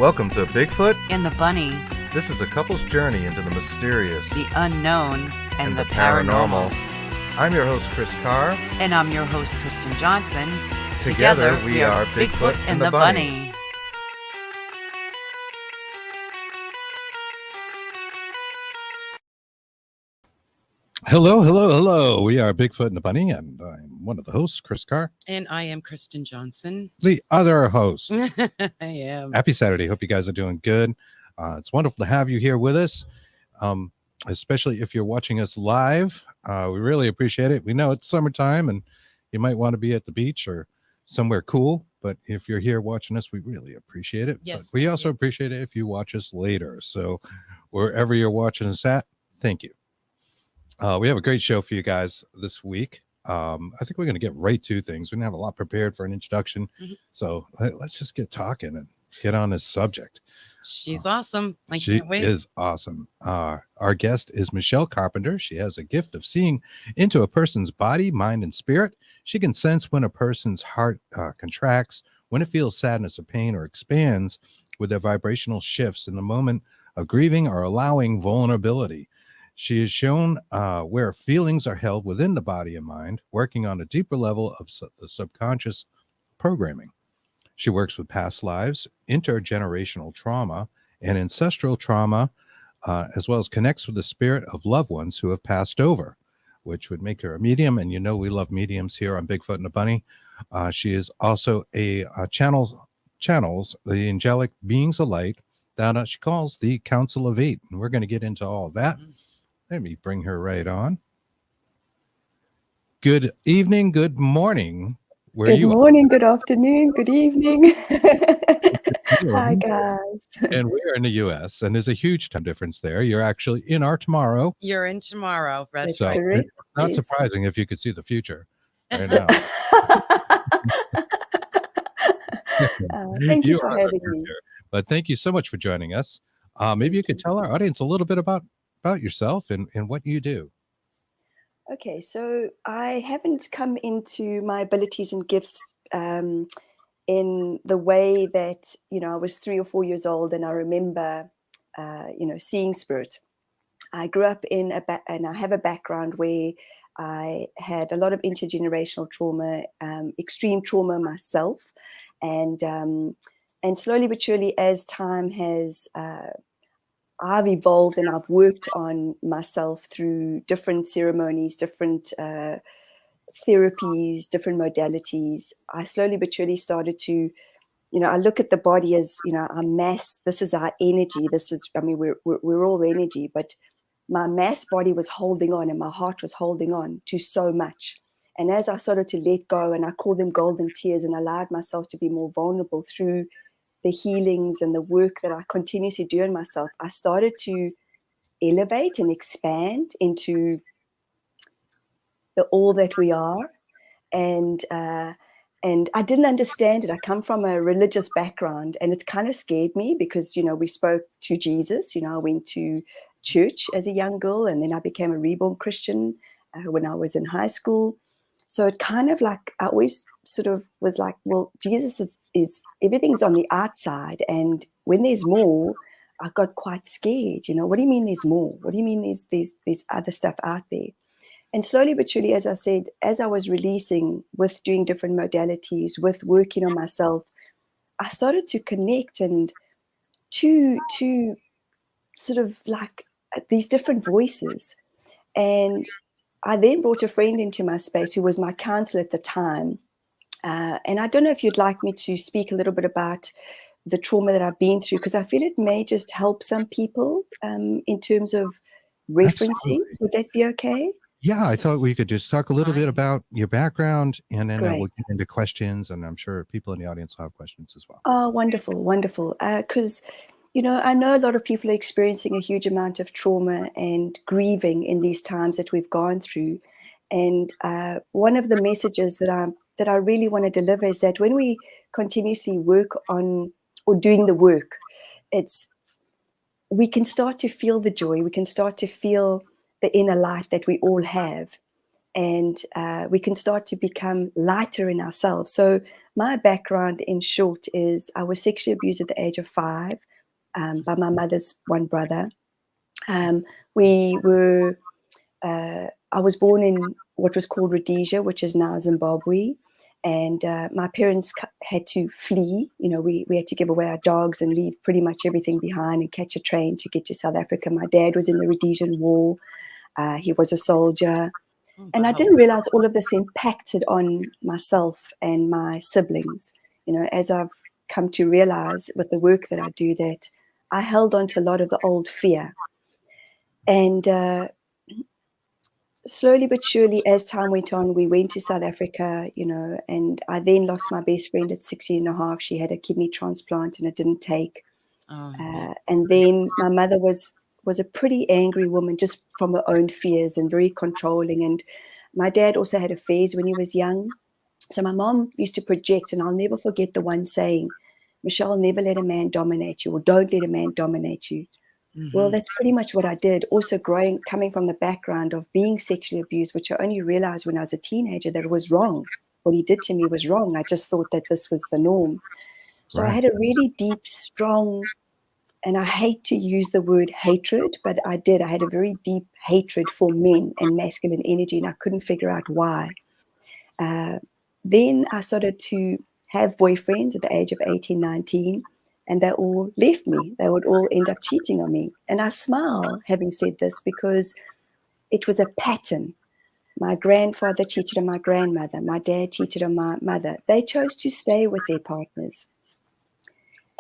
Welcome to Bigfoot and the Bunny. This is a couple's journey into the mysterious, the unknown, and the paranormal. I'm your host, Chris Carr. And I'm your host, Kristen Johnson. Together we are Bigfoot and the Bunny. Hello. We are Bigfoot and the Bunny, and I'm one of the hosts, Chris Carr. And I am Kristen Johnson. The other host. I am. Happy Saturday. Hope you guys are doing good. It's wonderful to have you here with us, especially if you're watching us live. We really appreciate it. We know it's summertime, and you might want to be at the beach or somewhere cool, but if you're here watching us, we really appreciate it. Yes. But we also appreciate it if you watch us later. So wherever you're watching us at, thank you. We have a great show for you guys this week. I think we're going to get right to things. We didn't have a lot prepared for an introduction. So let's just get talking and get on this subject. She's awesome. She is awesome. Our guest is Michelle Carpenter. She has a gift of seeing into a person's body, mind, and spirit. She can sense when a person's heart contracts, when it feels sadness or pain, or expands with their vibrational shifts in the moment of grieving or allowing vulnerability. She has shown where feelings are held within the body and mind, working on a deeper level of the subconscious programming. She works with past lives, intergenerational trauma, and ancestral trauma, as well as connects with the spirit of loved ones who have passed over, which would make her a medium. And you know we love mediums here on Bigfoot and the Bunny. She is also a channels the angelic beings of light that she calls the Council of Eight. And we're going to get into all that. Let me bring her right on. Good evening, good morning. Good morning, good afternoon, good evening. Hi, guys. And we're in the U.S., and there's a huge time difference there. You're actually in our tomorrow. You're in tomorrow. That's so right. It's not surprising if you could see the future right now. Thank you for having me. But thank you so much for joining us. Maybe you could tell our audience a little bit about yourself and what you do. Okay, so I haven't come into my abilities and gifts in the way that, I was 3 or 4 years old and I remember, seeing spirit. I grew up and I have a background where I had a lot of intergenerational trauma, extreme trauma myself. And slowly but surely as time has I've evolved and I've worked on myself through different ceremonies, different therapies, different modalities. I slowly but surely started to, I look at the body as, our mass. This is our energy. We're all energy, but my mass body was holding on and my heart was holding on to so much. And as I started to let go, and I call them golden tears, and allowed myself to be more vulnerable through the healings and the work that I continuously do in myself, I started to elevate and expand into the all that we are. And I didn't understand it. I come from a religious background, and it kind of scared me because, we spoke to Jesus. I went to church as a young girl, and then I became a reborn Christian when I was in high school. So it kind of like, I always sort of was like, well, Jesus is everything's on the outside. And when there's more, I got quite scared. What do you mean there's more? What do you mean there's other stuff out there? And slowly but surely, as I said, as I was releasing with doing different modalities, with working on myself, I started to connect and to sort of like these different voices. And I then brought a friend into my space who was my counselor at the time. And I don't know if you'd like me to speak a little bit about the trauma that I've been through, because I feel it may just help some people in terms of referencing. Absolutely. Would that be okay? Yeah, I thought we could just talk a little bit about your background, and then we'll get into questions, and I'm sure people in the audience will have questions as well. Oh, wonderful. Because I know a lot of people are experiencing a huge amount of trauma and grieving in these times that we've gone through. And one of the messages that I really want to deliver is that when we continuously work on or doing the work, we can start to feel the joy. We can start to feel the inner light that we all have. and we can start to become lighter in ourselves. So my background, in short, is I was sexually abused at the age of 5 by my mother's one brother. I was born in what was called Rhodesia, which is now Zimbabwe. And my parents had to flee. We had to give away our dogs and leave pretty much everything behind and catch a train to get to South Africa. My dad was in the Rhodesian War. He was a soldier. And I didn't realize all of this impacted on myself and my siblings. As I've come to realize with the work that I do, that I held on to a lot of the old fear. And slowly but surely, as time went on, we went to South Africa, and I then lost my best friend at 16 and a half. She had a kidney transplant and it didn't take. And then my mother was a pretty angry woman, just from her own fears, and very controlling. And my dad also had affairs when he was young. So my mom used to project, and I'll never forget the one saying, "Michelle, never let a man dominate you," or "Don't let a man dominate you." Well, that's pretty much what I did. Also coming from the background of being sexually abused, which I only realized when I was a teenager that it was wrong. What he did to me was wrong. I just thought that this was the norm. So I had a really deep, strong, and I hate to use the word hatred, but I did. I had a very deep hatred for men and masculine energy, and I couldn't figure out why. Then I started to have boyfriends at the age of 18, 19, and they all left me. They would all end up cheating on me. And I smile having said this because it was a pattern. My grandfather cheated on my grandmother. My dad cheated on my mother. They chose to stay with their partners.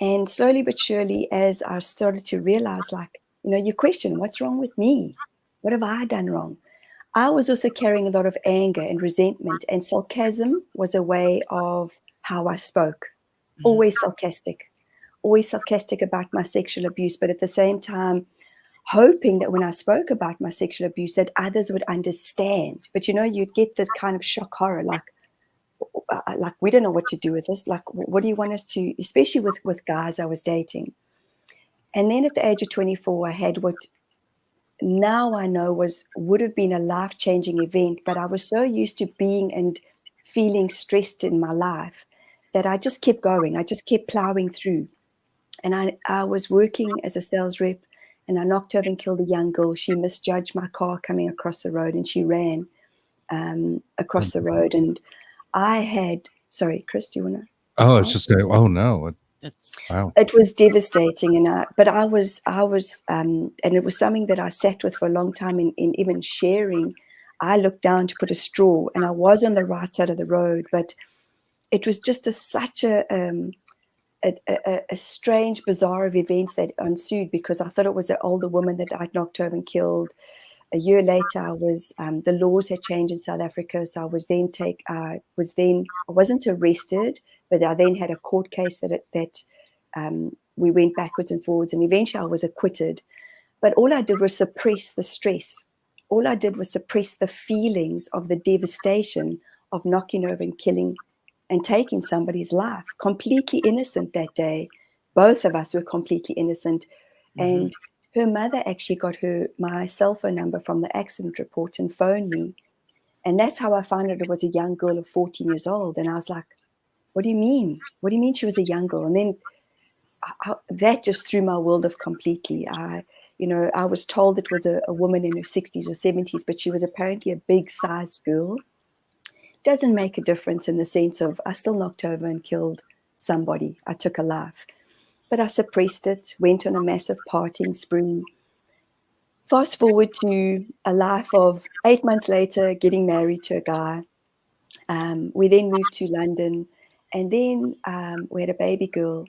And slowly but surely, as I started to realize, you question, what's wrong with me? What have I done wrong? I was also carrying a lot of anger and resentment, and sarcasm was a way of how I spoke. Always sarcastic about my sexual abuse, but at the same time, hoping that when I spoke about my sexual abuse, that others would understand. But you'd get this kind of shock horror, like we don't know what to do with this. Like, what do you want us to, especially with guys I was dating. And then at the age of 24, I had what now I know would have been a life-changing event, but I was so used to being and feeling stressed in my life that I just kept going. I just kept plowing through. And I was working as a sales rep, and I knocked over and killed a young girl. She misjudged my car coming across the road, and she ran across the road. And I had, sorry, Chris, do you want to? Oh, it's just going, oh no. Wow. It was devastating. But I was, and it was something that I sat with for a long time in even sharing. I looked down to put a straw, and I was on the right side of the road, but it was just such a strange, bizarre of events that ensued, because I thought it was an older woman that I'd knocked over and killed. A year later, I was the laws had changed in South Africa, so I wasn't arrested, but I then had a court case that we went backwards and forwards, and eventually I was acquitted. But all I did was suppress the stress. All I did was suppress the feelings of the devastation of knocking over and killing and taking somebody's life. Completely innocent that day. Both of us were completely innocent. And her mother actually got my cell phone number from the accident report and phoned me. And that's how I found out it was a young girl of 14 years old. And I was like, what do you mean? What do you mean she was a young girl? And then that just threw my world off completely. I was told it was a woman in her 60s or 70s, but she was apparently a big-sized girl. Doesn't make a difference in the sense of I still knocked over and killed somebody. I took a life. But I suppressed it, went on a massive partying spree. Fast forward to a life of 8 months later, getting married to a guy. We then moved to London, and then we had a baby girl.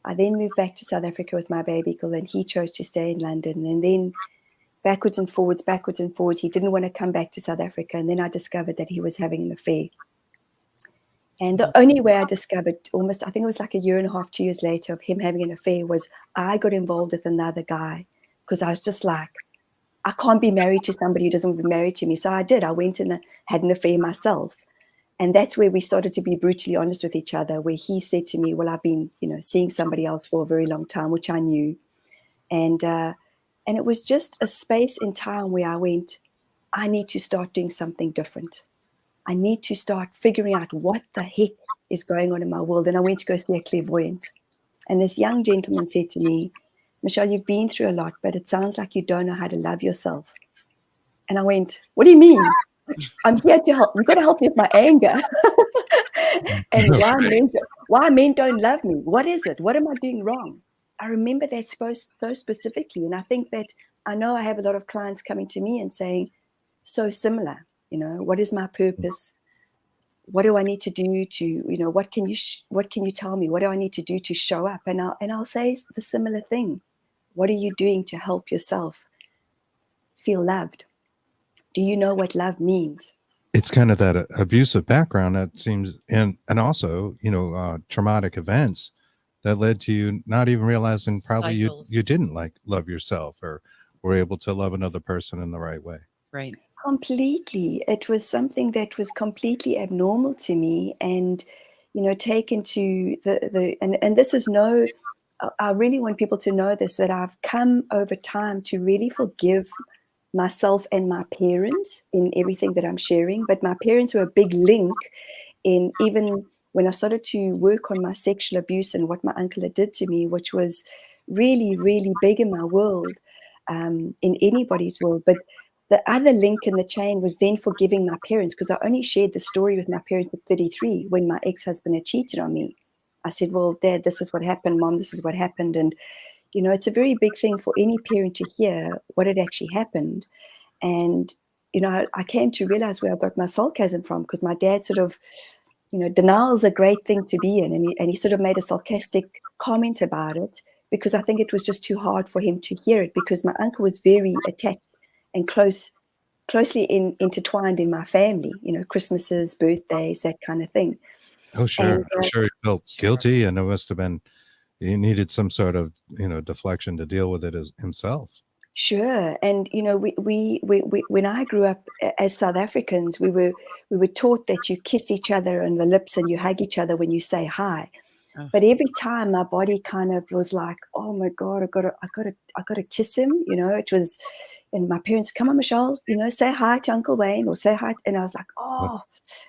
I then moved back to South Africa with my baby girl, and he chose to stay in London. And then backwards and forwards, he didn't want to come back to South Africa. And then I discovered that he was having an affair. And the only way I discovered I think it was like a year and a half, 2 years later, of him having an affair was I got involved with another guy, because I was just like, I can't be married to somebody who doesn't want to be married to me. So I did. I went and had an affair myself. And that's where we started to be brutally honest with each other, where he said to me, well, I've been, seeing somebody else for a very long time, which I knew. And it was just a space in time where I went, I need to start doing something different. I need to start figuring out what the heck is going on in my world. And I went to go see a clairvoyant. And this young gentleman said to me, Michelle, you've been through a lot, but it sounds like you don't know how to love yourself. And I went, what do you mean? I'm here to help. You've got to help me with my anger. And why men don't love me. What is it? What am I doing wrong? I remember that so specifically. And I think that I know I have a lot of clients coming to me and saying, so similar, what is my purpose? What do I need to do to, what can you tell me? What do I need to do to show up? And I'll say the similar thing. What are you doing to help yourself feel loved? Do you know what love means? It's kind of that abusive background that seems, and also, traumatic events that led to you not even realizing probably you didn't love yourself or were able to love another person in the right way. Right. Completely. It was something that was completely abnormal to me, and taken to and this is I really want people to know this, that I've come over time to really forgive myself and my parents in everything that I'm sharing. But my parents were a big link in, even when I started to work on my sexual abuse and what my uncle had did to me, which was really, really big in my world, in anybody's world. But the other link in the chain was then forgiving my parents, because I only shared the story with my parents at 33 when my ex-husband had cheated on me. I said, well, Dad, this is what happened. Mom, this is what happened. And it's a very big thing for any parent to hear what had actually happened. And, I came to realize where I got my sarcasm from, because my dad sort of, denial is a great thing to be in. And he sort of made a sarcastic comment about it, because I think it was just too hard for him to hear it, because my uncle was very attached and closely intertwined in my family, Christmases, birthdays, that kind of thing. Oh, sure. And, I'm sure he felt guilty, and it must have been, he needed some sort of, deflection to deal with it himself. Sure. And, we when I grew up as South Africans, we were taught that you kiss each other on the lips and you hug each other when you say hi. Oh. But every time my body kind of was like, oh my God, I gotta kiss him. It was, and my parents, come on, Michelle, say hi to Uncle Wayne, or say hi. And I was like, oh,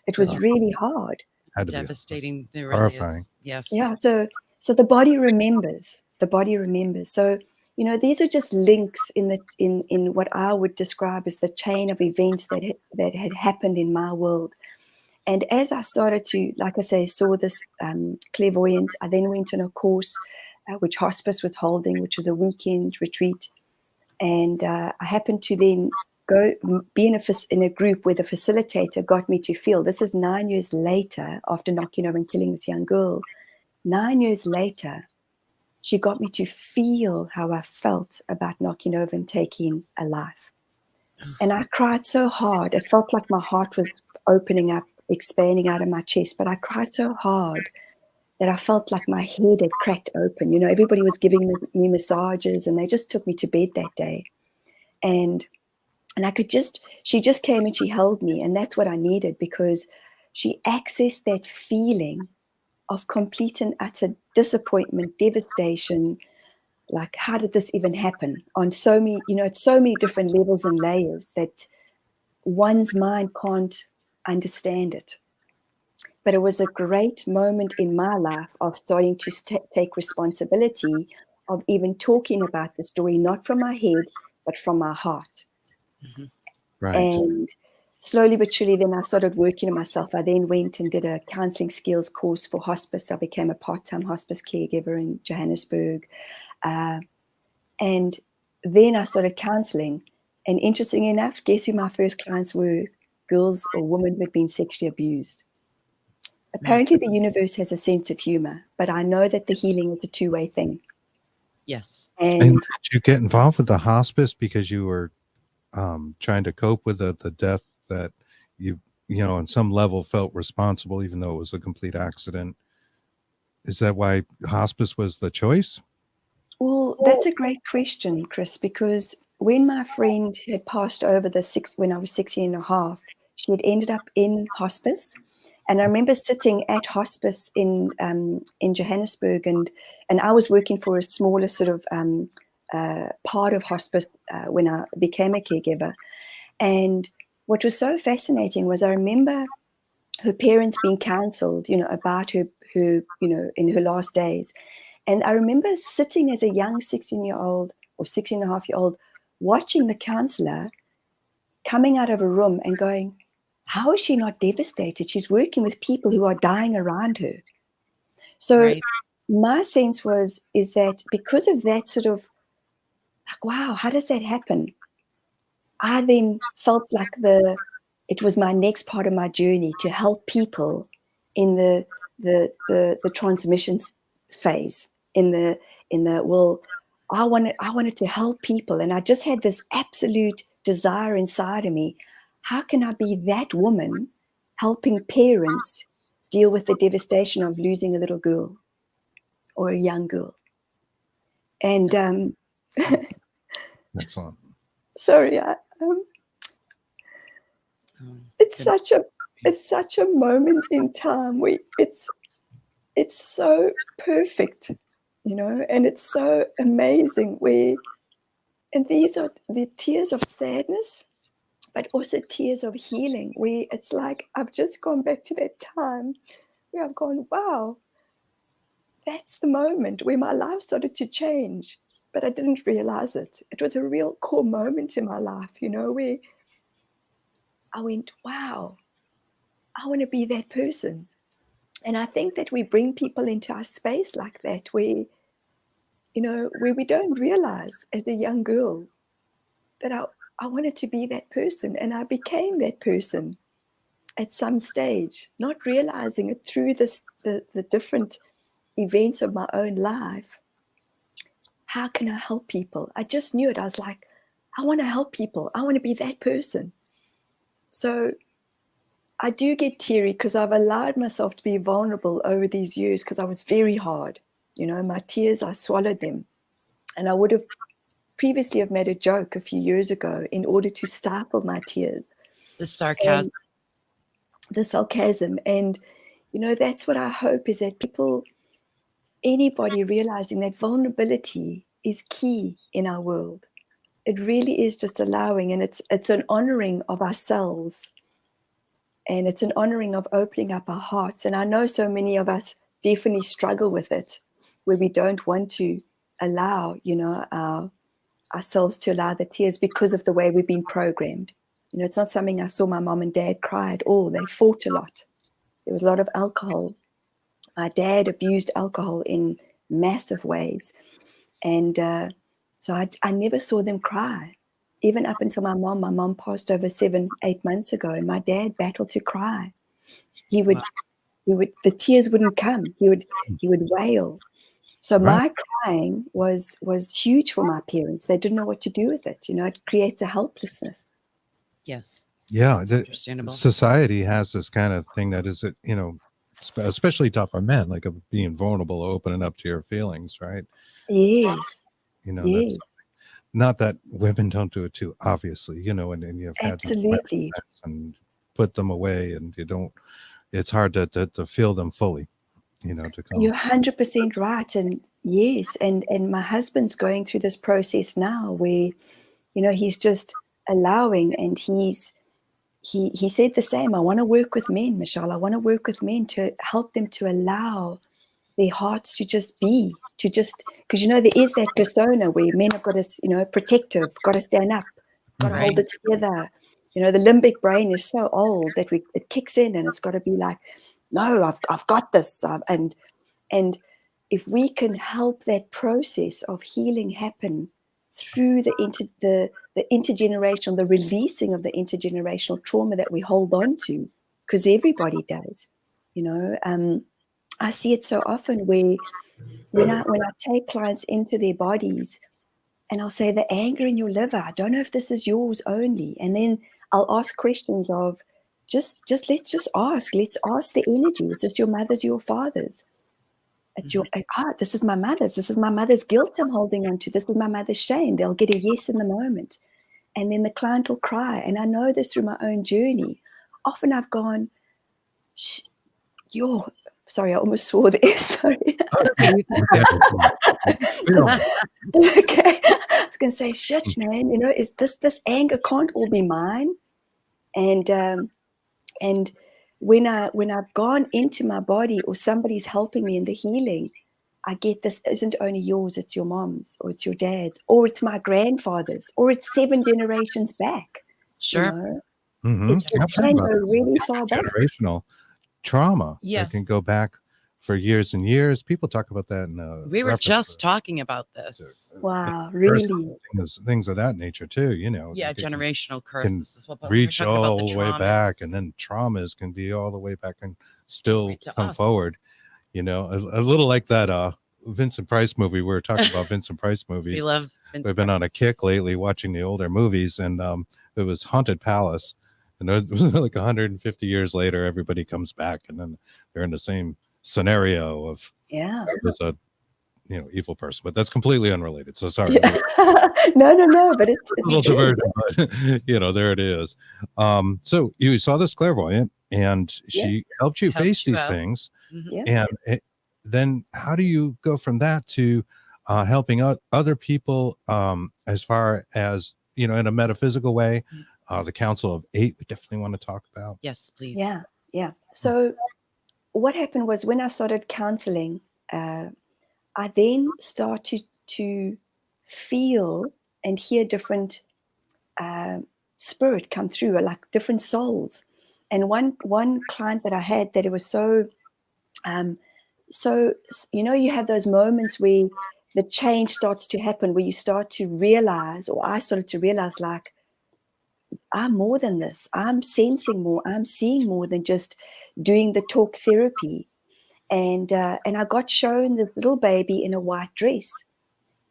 it was really hard. Devastating. There really horrifying. Is. Yes. Yeah. So the body remembers. So, these are just links in what I would describe as the chain of events that had happened in my world. And as I started to, like I say, saw this clairvoyant, I then went on a course which hospice was holding, which was a weekend retreat. And I happened to then go be in a group where the facilitator got me to feel. This is 9 years later, after knocking over and killing this young girl. 9 years later, she got me to feel how I felt about knocking over and taking a life. And I cried so hard. It felt like my heart was opening up, expanding out of my chest. But I cried so hard that I felt like my head had cracked open. Everybody was giving me massages, and they just took me to bed that day. And she just came and she held me. And that's what I needed, because she accessed that feeling of complete and utter disappointment, devastation. Like, how did this even happen? On so many, at so many different levels and layers that one's mind can't understand it. But it was a great moment in my life of starting to take responsibility of even talking about the story, not from my head, but from my heart. Mm-hmm. Right. And slowly but surely, then I started working on myself. I then went and did a counseling skills course for hospice. I became a part-time hospice caregiver in Johannesburg. And then I started counseling. And interestingly enough, guess who my first clients were? Girls or women who had been sexually abused. Apparently, the universe has a sense of humor, but I know that the healing is a two-way thing. Yes. And did you get involved with the hospice because you were trying to cope with the death that you on some level felt responsible, even though it was a complete accident? Is that why hospice was the choice? Well, that's a great question, Chris, because when my friend had passed over when I was 16 and a half, she had ended up in hospice. And I remember sitting at hospice in Johannesburg, and I was working for a smaller sort of part of hospice when I became a caregiver. And what was so fascinating was I remember her parents being cancelled, about her, in her last days. And I remember sitting as a young 16-year-old or 16-and-a-half-year-old watching the counselor coming out of a room and going, how is she not devastated? She's working with people who are dying around her. So Right. my sense is that because of that sort of like, wow, how does that happen? I then felt like it was my next part of my journey to help people in the transmissions phase, I wanted to help people, and I just had this absolute desire inside of me. How can I be that woman helping parents deal with the devastation of losing a little girl or a young girl? And Excellent. sorry, it's goodness. such a moment in time where it's so perfect, and it's so amazing and these are the tears of sadness, but also tears of healing, where it's like I've just gone back to that time where I've gone, wow, that's the moment where my life started to change, but I didn't realize it. It was a real core moment in my life, where I went, wow, I want to be that person. And I think that we bring people into our space like that, where we don't realize as a young girl that I wanted to be that person, and I became that person at some stage, not realizing it through the different events of my own life. How can I help people? I just knew it. I was like, I want to help people. I want to be that person. So I do get teary because I've allowed myself to be vulnerable over these years, because I was very hard. My tears, I swallowed them. And I would have previously have made a joke a few years ago in order to stifle my tears. The sarcasm. The sarcasm. And, that's what I hope, is that anybody realizing that vulnerability is key in our world. It really is just allowing, and it's an honoring of ourselves. And it's an honoring of opening up our hearts. And I know so many of us definitely struggle with it, where we don't want to allow, ourselves to allow the tears because of the way we've been programmed. It's not something I saw my mom and dad cry at all. They fought a lot. There was a lot of alcohol. My dad abused alcohol in massive ways. And so I never saw them cry. Even up until my mom passed over 7-8 months ago, and my dad battled to cry. He would, the tears wouldn't come. He would wail. So my crying was huge for my parents. They didn't know what to do with it. It creates a helplessness. Yes. Yeah, understandable. Society has this kind of thing that is, especially tough on men, like of being vulnerable, opening up to your feelings, right? Yes. Yes. That's not that women don't do it too, obviously, and you've had absolutely and put them away, and you don't. It's hard to feel them fully, to come. You're 100% right, and yes, and my husband's going through this process now, where he's just allowing, and he said the same. I want to work with men, Michelle. I want to work with men to help them to allow their hearts to just be, because there is that persona where men have got to, protective, got to stand up, got to hold it together. The limbic brain is so old that it kicks in, and it's got to be like, no, I've got this, and if we can help that process of healing happen through the intergenerational, the releasing of the intergenerational trauma that we hold on to, because everybody does, I see it so often where when I take clients into their bodies, and I'll say, the anger in your liver, I don't know if this is yours only, and then I'll ask questions of let's ask the energy. Is this your mother's, your father's? It's this is my mother's. This is my mother's guilt I'm holding on to. This is my mother's shame. They'll get a yes in the moment. And then the client will cry. And I know this through my own journey. Often I've gone, sorry, I almost swore there. Sorry. Okay. I was going to say, shit, man, is this anger can't all be mine. And when I've gone into my body, or somebody's helping me in the healing, I get this isn't only yours, it's your mom's, or it's your dad's, or it's my grandfather's, or it's 7 generations back. Sure. You know? Mhm. It can go really far back. Generational trauma Yes. that can go back for years and years. People talk about that in We were just talking about this. Wow, really? things of that nature too, you know. Yeah, It can generational curses is what we were reach talking about, all the way traumas. back, and then traumas can be all the way back and still Right to come us. forward. You know, a little like that Vincent Price movie. We were talking about Vincent Price movies. We love We've been on a kick lately watching the older movies, and it was Haunted Palace, and it was like 150 years later, everybody comes back, and then they're in the same scenario of there's a evil person, but that's completely unrelated. So sorry. Yeah. no, but it's A little diversion, but there it is. So you saw this clairvoyant, and she helped you face these things, and then how do you go from that to helping other people as far as in a metaphysical way? The Council of 8 we definitely want to talk about. Yes, please. Yeah. So what happened was, when I started counseling, I then started to feel and hear different spirit come through, like different souls. And one client that I had, that it was so you have those moments where the change starts to happen, where you start to realize, or I started to realize, like, I'm more than this. I'm sensing more. I'm seeing more than just doing the talk therapy. And I got shown this little baby in a white dress.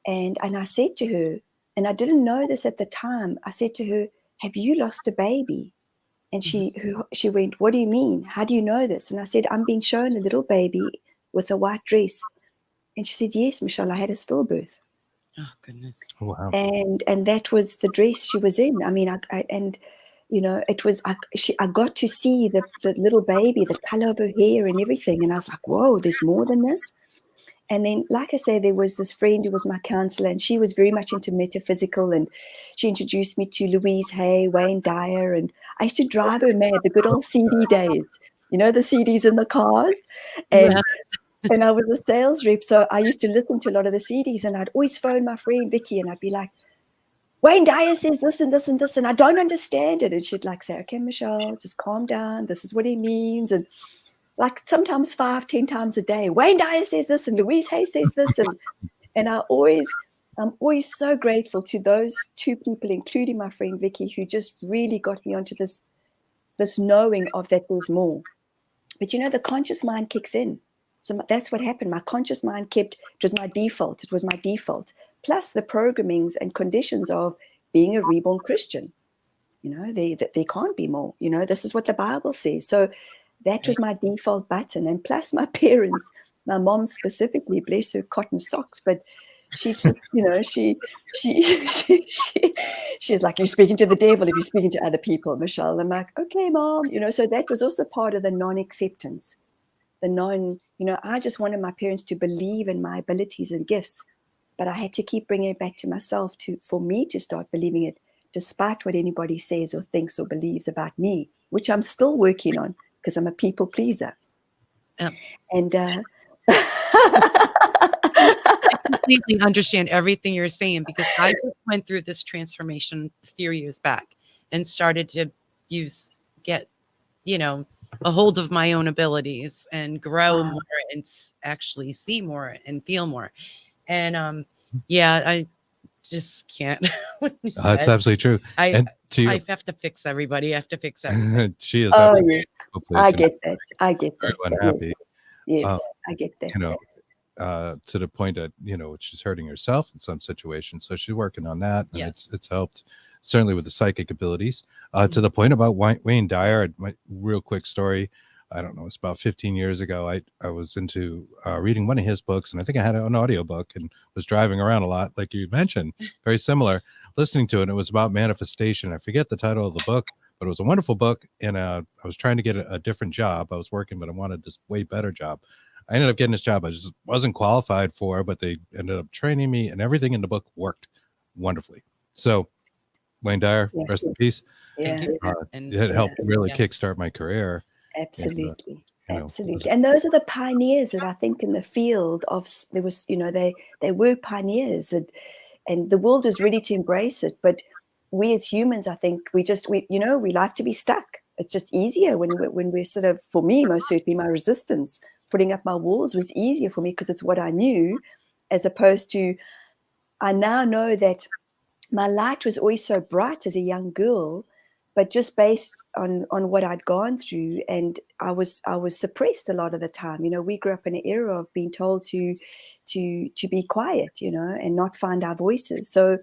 And I said to her, and I didn't know this at the time, I said to her, have you lost a baby? And she went, what do you mean? How do you know this? And I said, I'm being shown a little baby with a white dress. And she said, yes, Michelle, I had a stillbirth. Oh, goodness. Wow. And that was the dress she was in. I mean, it was, I got to see the little baby, the color of her hair and everything. And I was like, whoa, there's more than this. And then, like I say, there was this friend who was my counselor, and she was very much into metaphysical, and she introduced me to Louise Hay, Wayne Dyer, and I used to drive her mad, the good old CD days, the CDs in the cars. And and I was a sales rep, so I used to listen to a lot of the CDs, and I'd always phone my friend Vicky, and I'd be like, Wayne Dyer says this and this and this, and I don't understand it. And she'd like say, okay, Michelle, just calm down. This is what he means. And like sometimes 5-10 times a day, Wayne Dyer says this and Louise Hay says this. And I'm always so grateful to those two people, including my friend Vicky, who just really got me onto this knowing of that there's more. But the conscious mind kicks in. So that's what happened. My conscious mind it was my default. It was my default. Plus the programmings and conditions of being a reborn Christian. There can't be more. This is what the Bible says. So that was my default button. And plus my parents, my mom specifically, bless her cotton socks, but she just, she's like, you're speaking to the devil if you're speaking to other people, Michelle. I'm like, okay, mom. So that was also part of the non-acceptance. I just wanted my parents to believe in my abilities and gifts, but I had to keep bringing it back to myself for me to start believing it, despite what anybody says or thinks or believes about me, which I'm still working on because I'm a people pleaser. And I completely understand everything you're saying, because I just went through this transformation a few years back and started to get a hold of my own abilities and grow more and actually see more and feel more. And I just can't. That's absolutely true. I have to fix everybody. I have to fix everything. She is. Oh, yes. I get that. Everyone happy. Yes, I get that. To the point that she's hurting herself in some situations, so she's working on that, and it's helped certainly with the psychic abilities. To the point about Wayne Dyer, my real quick story. I don't know, it's about 15 years ago. I was into reading one of his books, and I think I had an audio book and was driving around a lot, like you mentioned, very similar, listening to it. And it was about manifestation. I forget the title of the book, but it was a wonderful book. And I was trying to get a different job. I was working, but I wanted this way better job. I ended up getting this job I just wasn't qualified for, but they ended up training me, and everything in the book worked wonderfully. So Wayne Dyer, Yeah. rest in peace. Thank Yeah. you. And It helped really yes. kickstart my career. Absolutely. you know, Absolutely. And those are the pioneers that I think in the field of, there was, they were pioneers, and the world was ready to embrace it. But we as humans, I think we like to be stuck. It's just easier when we're sort of, for me, most certainly my resistance, putting up my walls was easier for me because it's what I knew, as opposed to, I now know that my light was always so bright as a young girl, but just based on what I'd gone through, and I was suppressed a lot of the time. We grew up in an era of being told to be quiet, and not find our voices. So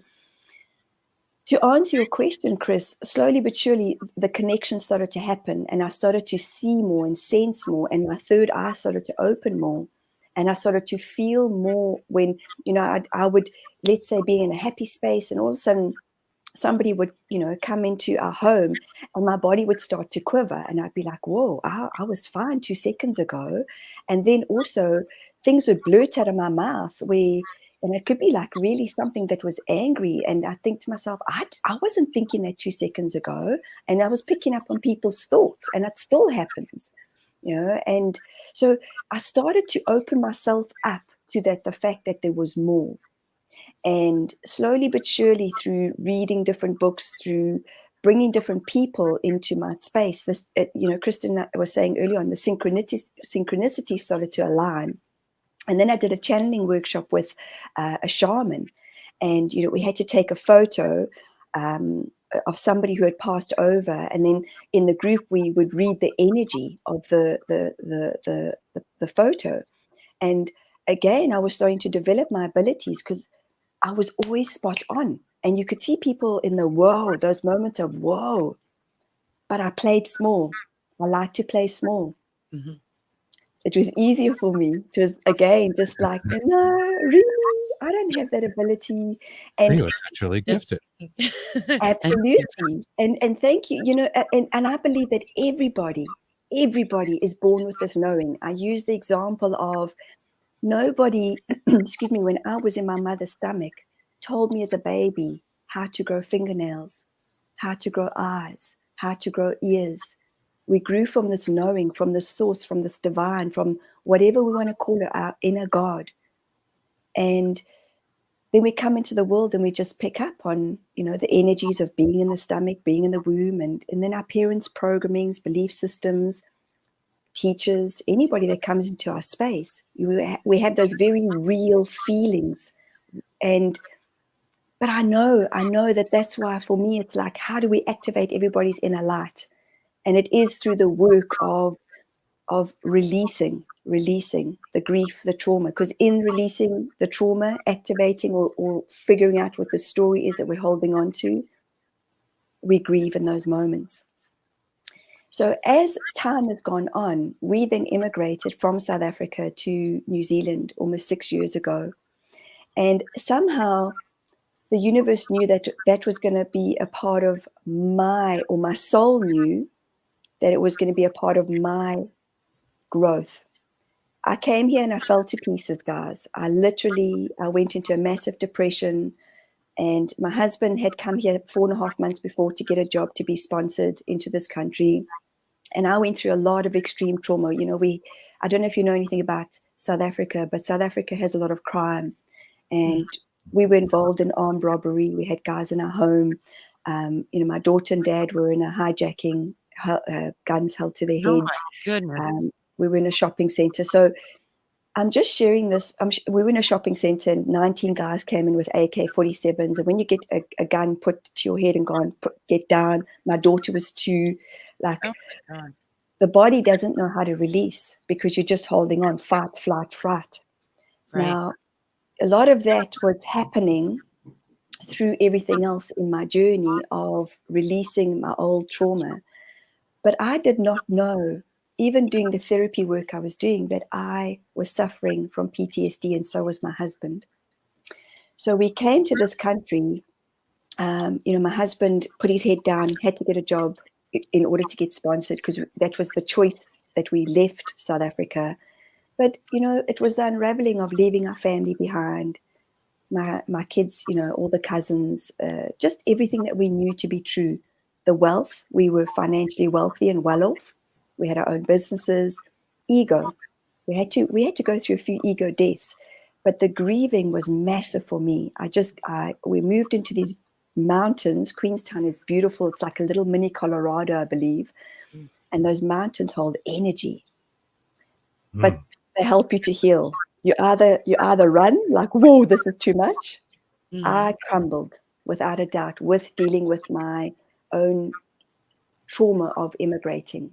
to answer your question, Chris, slowly but surely the connection started to happen, and I started to see more and sense more, and my third eye started to open more, and I started to feel more when, I would, let's say, be in a happy space, and all of a sudden somebody would, come into our home, and my body would start to quiver, and I'd be like, whoa, I was fine 2 seconds ago. And then also things would blurt out of my mouth and it could be like really something that was angry. And I think to myself, I wasn't thinking that 2 seconds ago. And I was picking up on people's thoughts, and it still happens, And so I started to open myself up to the fact that there was more. And slowly but surely, through reading different books, through bringing different people into my space, this, Kristen was saying earlier on, the synchronicity started to align. And then I did a channeling workshop with a shaman, and we had to take a photo of somebody who had passed over, and then in the group we would read the energy of the photo. And again, I was starting to develop my abilities because I was always spot on, and you could see people in the whoa, those moments of whoa, but I played small. I like to play small. Mm-hmm. It was easier for me. It was, again, just like, no, really, I don't have that ability. And you were naturally gifted. absolutely. And thank you. And I believe that everybody is born with this knowing. I use the example of nobody, excuse me, when I was in my mother's stomach, told me as a baby how to grow fingernails, how to grow eyes, how to grow ears. We grew from this knowing, from the source, from this divine, from whatever we want to call it, our inner God. And then we come into the world and we just pick up on, the energies of being in the stomach, being in the womb, and then our parents' programmings, belief systems, teachers, anybody that comes into our space. We have those very real feelings. But I know that's why for me it's like, how do we activate everybody's inner light? And it is through the work of releasing the grief, the trauma. Because in releasing the trauma, activating or figuring out what the story is that we're holding on to, we grieve in those moments. So as time has gone on, we then immigrated from South Africa to New Zealand almost 6 years ago. And somehow the universe knew that was going to be a part of my soul knew that it was going to be a part of my growth. I came here and I fell to pieces, guys. I went into a massive depression, and my husband had come here 4.5 months before to get a job to be sponsored into this country. And I went through a lot of extreme trauma. I don't know if you know anything about South Africa, but South Africa has a lot of crime. And we were involved in armed robbery. We had guys in our home. My daughter and dad were in a hijacking, guns held to their heads. Oh my goodness. We were in a shopping center. So I'm just sharing this. We were in a shopping center and 19 guys came in with AK-47s. And when you get a gun put to your head and gone, get down, my daughter was 2. Like, oh my God. The body doesn't know how to release because you're just holding on, fight, flight, fright. Right. Now, a lot of that was happening through everything else in my journey of releasing my old trauma. But I did not know, even doing the therapy work I was doing, that I was suffering from PTSD, and so was my husband. So we came to this country. My husband put his head down, had to get a job in order to get sponsored because that was the choice that we left South Africa. But, it was the unraveling of leaving our family behind, my kids, all the cousins, just everything that we knew to be true. The wealth, we were financially wealthy and well off. We had our own businesses. Ego, we had to go through a few ego deaths, but the grieving was massive for me. We moved into these mountains. Queenstown is beautiful. It's like a little mini Colorado, I believe. And those mountains hold energy, but they help you to heal. You either run like, whoa, this is too much. I crumbled without a doubt with dealing with my own trauma of immigrating.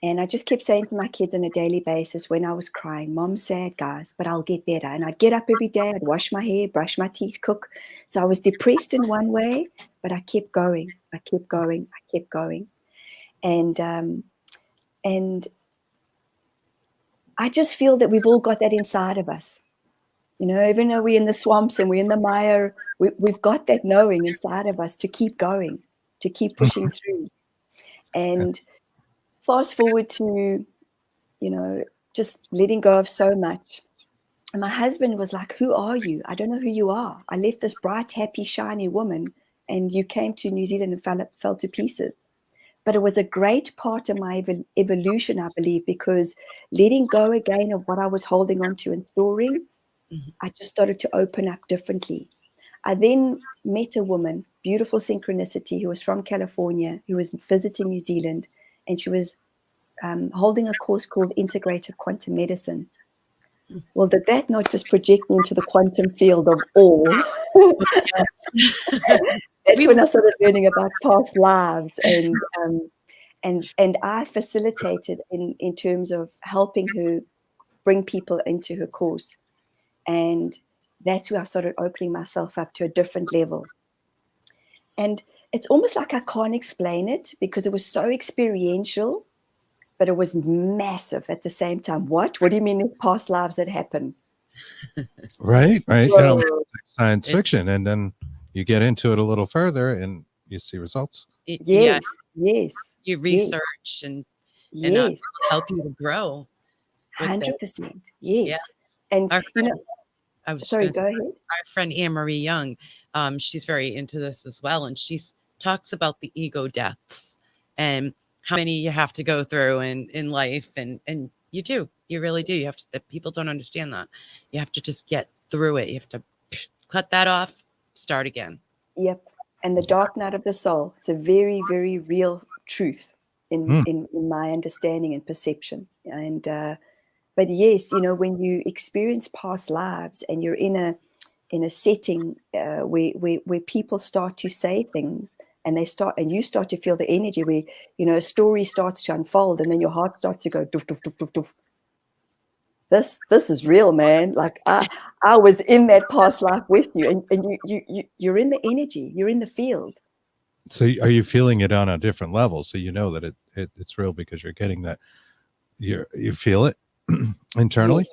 And I just kept saying to my kids on a daily basis when I was crying, Mom's sad, guys, but I'll get better. And I'd get up every day, I'd wash my hair, brush my teeth, cook. So I was depressed in one way, but I kept going. I kept going. And I just feel that we've all got that inside of us. Even though we're in the swamps and we're in the mire, we've got that knowing inside of us to keep going, to keep pushing through. And fast forward to, just letting go of so much. And my husband was like, who are you? I don't know who you are. I left this bright, happy, shiny woman, and you came to New Zealand and fell to pieces. But it was a great part of my evolution, I believe, because letting go again of what I was holding on to and storing, I just started to open up differently. I then met a woman, beautiful synchronicity, who was from California, who was visiting New Zealand, and she was holding a course called Integrative Quantum Medicine. Well, did that not just project me into the quantum field of all? That's when I started learning about past lives, and I facilitated in terms of helping her bring people into her course. And that's where I started opening myself up to a different level. And it's almost like I can't explain it because it was so experiential, but it was massive at the same time. What do you mean there's past lives that happen? Right. Science fiction. And then you get into it a little further and you see results. Yes. You research and help you to grow. 100%. Yes. Yeah. And I was sorry, go ahead. Our friend Anne-Marie Young, she's very into this as well. And she talks about the ego deaths and how many you have to go through in life. And you really do. You have to, people don't understand that. You have to just get through it. You have to cut that off, start again. Yep. And the dark night of the soul, it's a very, very real truth in my understanding and perception. And, but yes, when you experience past lives and you're in a setting where people start to say things and you start to feel the energy where, a story starts to unfold and then your heart starts to go doof, doof, doof, doof, doof. This is real, man. Like I was in that past life with you, and you're in the energy, you're in the field. So are you feeling it on a different level? So you know that it's real because you're getting that. You feel it internally.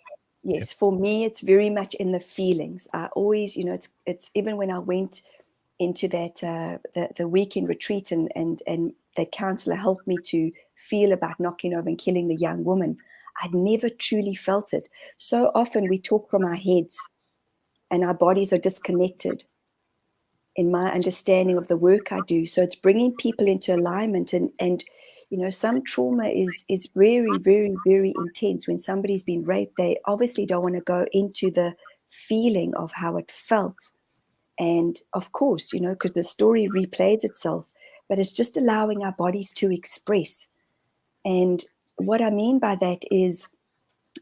Yes. For me, it's very much in the feelings. I always, it's even when I went into that the weekend retreat and the counselor helped me to feel about knocking over and killing the young woman. I'd never truly felt it. So often we talk from our heads and our bodies are disconnected in my understanding of the work I do. So it's bringing people into alignment and some trauma is very, very, very intense. When somebody's been raped, they obviously don't want to go into the feeling of how it felt. And of course, because the story replays itself, but it's just allowing our bodies to express. And what I mean by that is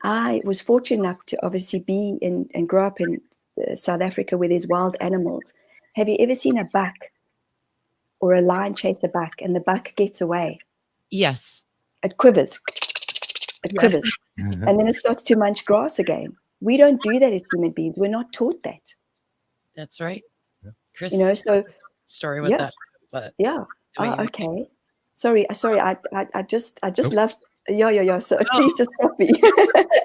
I was fortunate enough to obviously be and grow up in South Africa where there's wild animals. Have you ever seen a buck or a lion chase a buck and the buck gets away? Yes. It quivers. It quivers. And then it starts to munch grass again. We don't do that as human beings. We're not taught that. That's right. Yeah. Chris, so story with that. But okay. Sorry. I just Nope. love. Yeah. So please just stop me.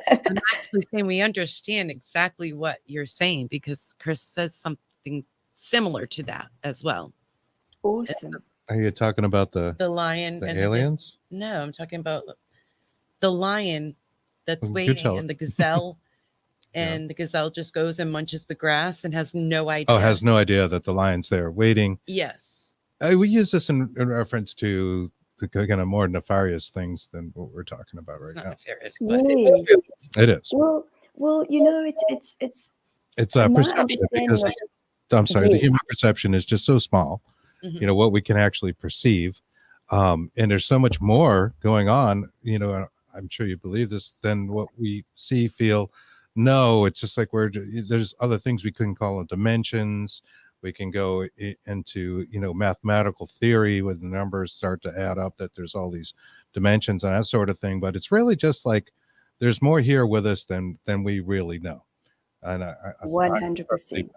I'm actually saying we understand exactly what you're saying because Chris says something similar to that as well. Awesome. Are you talking about the lion the and aliens? No, I'm talking about the lion that's You waiting tell and the gazelle and the gazelle just goes and munches the grass and has no idea. Oh, has no idea that the lion's there waiting. Yes. We use this in reference to the kind of more nefarious things than what we're talking about right It's not now. nefarious, but Yes. It is. Well, you know, it's a my perception understanding because of- I'm sorry, the Yes. human perception is just so small. Mhm. You know what we can actually perceive, and there's so much more going on. You know, I'm sure you believe this than what we see, feel. No, it's just like there's other things we couldn't call them dimensions. We can go into, you know, mathematical theory where the numbers start to add up, that there's all these dimensions and that sort of thing. But it's really just like there's more here with us than we really know. And I 100%.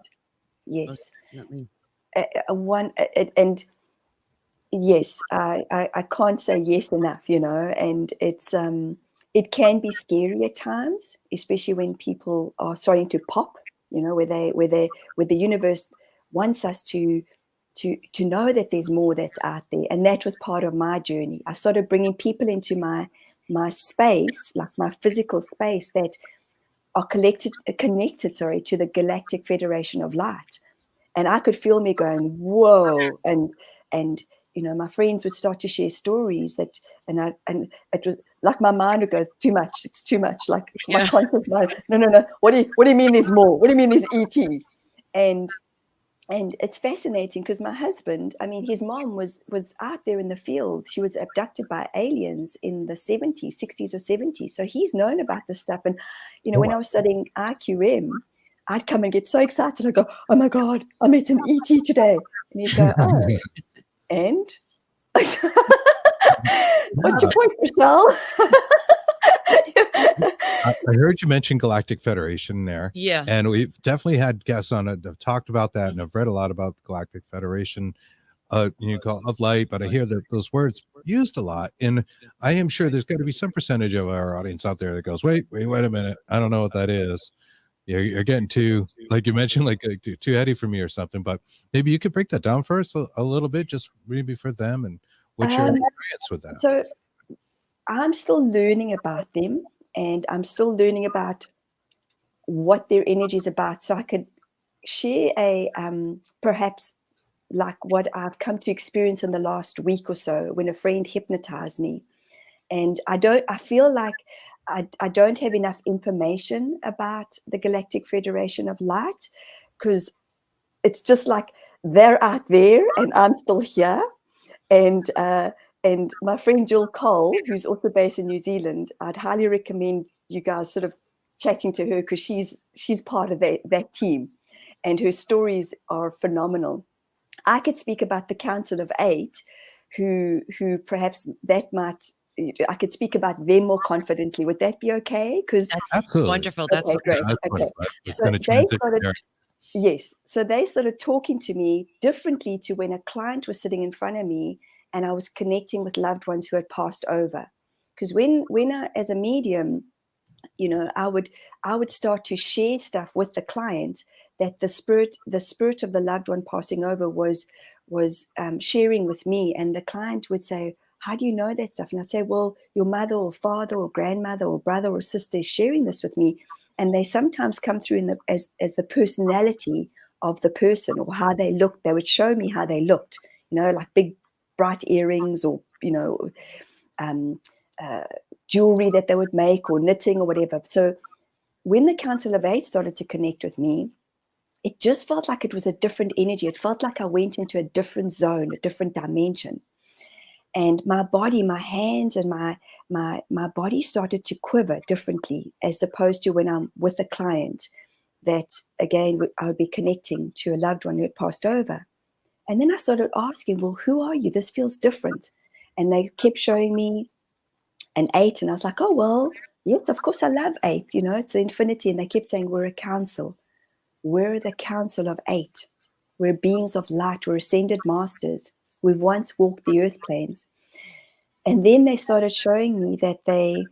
Yes. definitely. And yes, I can't say yes enough, you know, and it's it can be scary at times, especially when people are starting to pop, you know, where the universe wants us to know that there's more that's out there. And that was part of my journey. I started bringing people into my space, like my physical space, that are connected to the Galactic Federation of Light. And I could feel me going, whoa. And you know, my friends would start to share stories that, and it was like my mind would go, too much, it's too much. Like my conscious mind, no. What do you mean there's more? What do you mean there's ET? And it's fascinating because my husband, I mean, his mom was out there in the field. She was abducted by aliens in the 60s or 70s. So he's known about this stuff. And, you know, when I was studying IQM, I'd come and get so excited. I'd go, oh my God, I met an ET today. And he'd go, oh, and? What's your point, Michelle? I heard you mention Galactic Federation there. Yeah. And we've definitely had guests on it that have talked about that, and I've read a lot about the Galactic Federation, you call it of light, but I hear those words used a lot. And I am sure there's got to be some percentage of our audience out there that goes, wait a minute, I don't know what that is. You're getting too, like you mentioned, like too heady for me or something, but maybe you could break that down for us a little bit, just maybe for them, and what's your experience with that? So I'm still learning about them, and I'm still learning about what their energy is about. So I could share perhaps like what I've come to experience in the last week or so when a friend hypnotized me. And I feel like I don't have enough information about the Galactic Federation of Light, because it's just like they're out there and I'm still here. And my friend Jill Cole, who's also based in New Zealand, I'd highly recommend you guys sort of chatting to her, because she's part of that team, and her stories are phenomenal. I could speak about the Council of Eight, who perhaps that might, I could speak about them more confidently. Would that be okay? Because Absolutely Wonderful. That's okay, great. That's Okay. it's So going to they transition started, there. yes. So they started talking to me differently to when a client was sitting in front of me and I was connecting with loved ones who had passed over. Because when I, as a medium, you know, I would start to share stuff with the client that the spirit of the loved one passing over was sharing with me, and the client would say, how do you know that stuff? And I'd say, well, your mother or father or grandmother or brother or sister is sharing this with me. And they sometimes come through as the personality of the person, or how they looked. They would show me how they looked, you know, like big bright earrings, or, you know, jewelry that they would make, or knitting or whatever. So when the Council of Eight started to connect with me, it just felt like it was a different energy. It felt like I went into a different zone, a different dimension. And my body, my hands and my body started to quiver differently, as opposed to when I'm with a client that, again, I would be connecting to a loved one who had passed over. And then I started asking, well, who are you? This feels different. And they kept showing me an 8. And I was like, oh, well, yes, of course I love 8. You know, it's the infinity. And they kept saying, we're a council. We're the Council of 8. We're beings of light. We're ascended masters. We've once walked the earth planes. And then they started showing me that they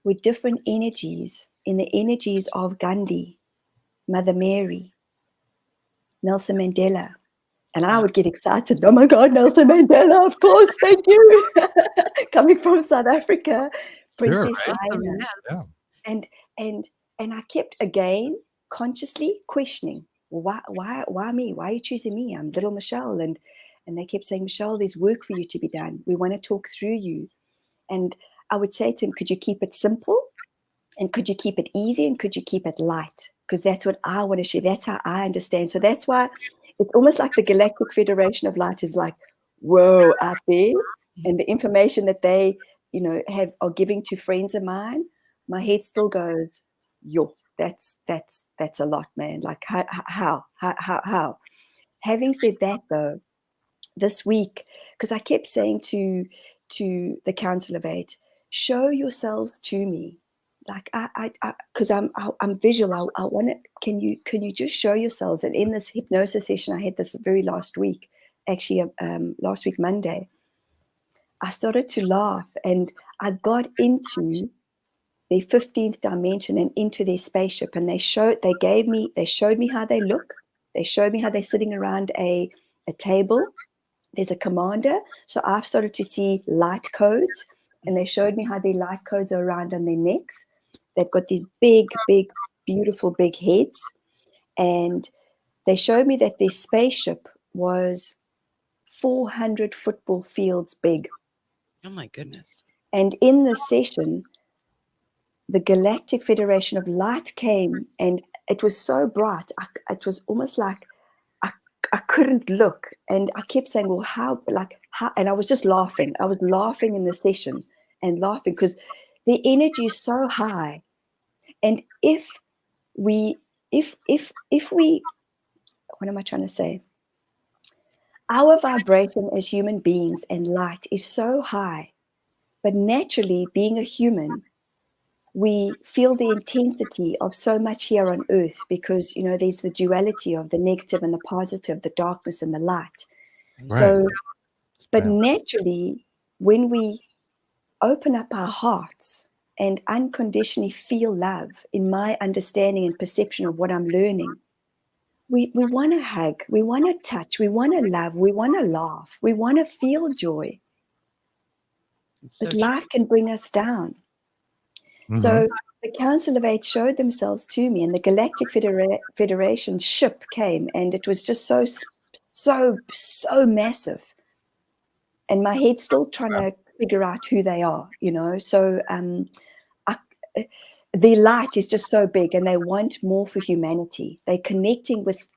were different energies, in the energies of Gandhi, Mother Mary, Nelson Mandela. And I would get excited. Oh my God, Nelson Mandela, of course, thank you. Coming from South Africa, Princess Sure, right? Diana. Yeah. And I kept again consciously questioning, well, why me? Why are you choosing me? I'm little Michelle. And they kept saying, Michelle, there's work for you to be done. We want to talk through you. And I would say to him, could you keep it simple? And could you keep it easy? And could you keep it light? Because that's what I want to share. That's how I understand. So that's why it's almost like the Galactic Federation of Light is like, whoa, out there. And the information that they, are giving to friends of mine, my head still goes, yo, that's a lot, man. Like how? Having said that, though, this week, because I kept saying to the Council of Eight, show yourselves to me. Like because I'm visual. I want it. Can you just show yourselves? And in this hypnosis session I had this very last week, actually, last week Monday, I started to laugh and I got into their 15th dimension and into their spaceship. And they showed me how they look. They showed me how they're sitting around a table. There's a commander. So I've started to see light codes, and they showed me how their light codes are around on their necks. They've got these big, beautiful, big heads. And they showed me that their spaceship was 400 football fields big. Oh my goodness. And in this session, the Galactic Federation of Light came, and it was so bright. It was almost like I couldn't look. And I kept saying, well, how? And I was just laughing. I was laughing in the session and laughing because the energy is so high. And if we, what am I trying to say? Our vibration as human beings and light is so high, but naturally, being a human, we feel the intensity of so much here on earth because, there's the duality of the negative and the positive, the darkness and the light. Right. So, but naturally, when we open up our hearts and unconditionally feel love, in my understanding and perception of what I'm learning, we want to hug, we want to touch, we want to love, we want to laugh, we want to feel joy. But life can bring us down. Mm-hmm. So the Council of Eight showed themselves to me, and the Galactic Federation ship came, and it was just so massive. And my head's still trying to figure out who they are, So their light is just so big, and they want more for humanity. They're connecting with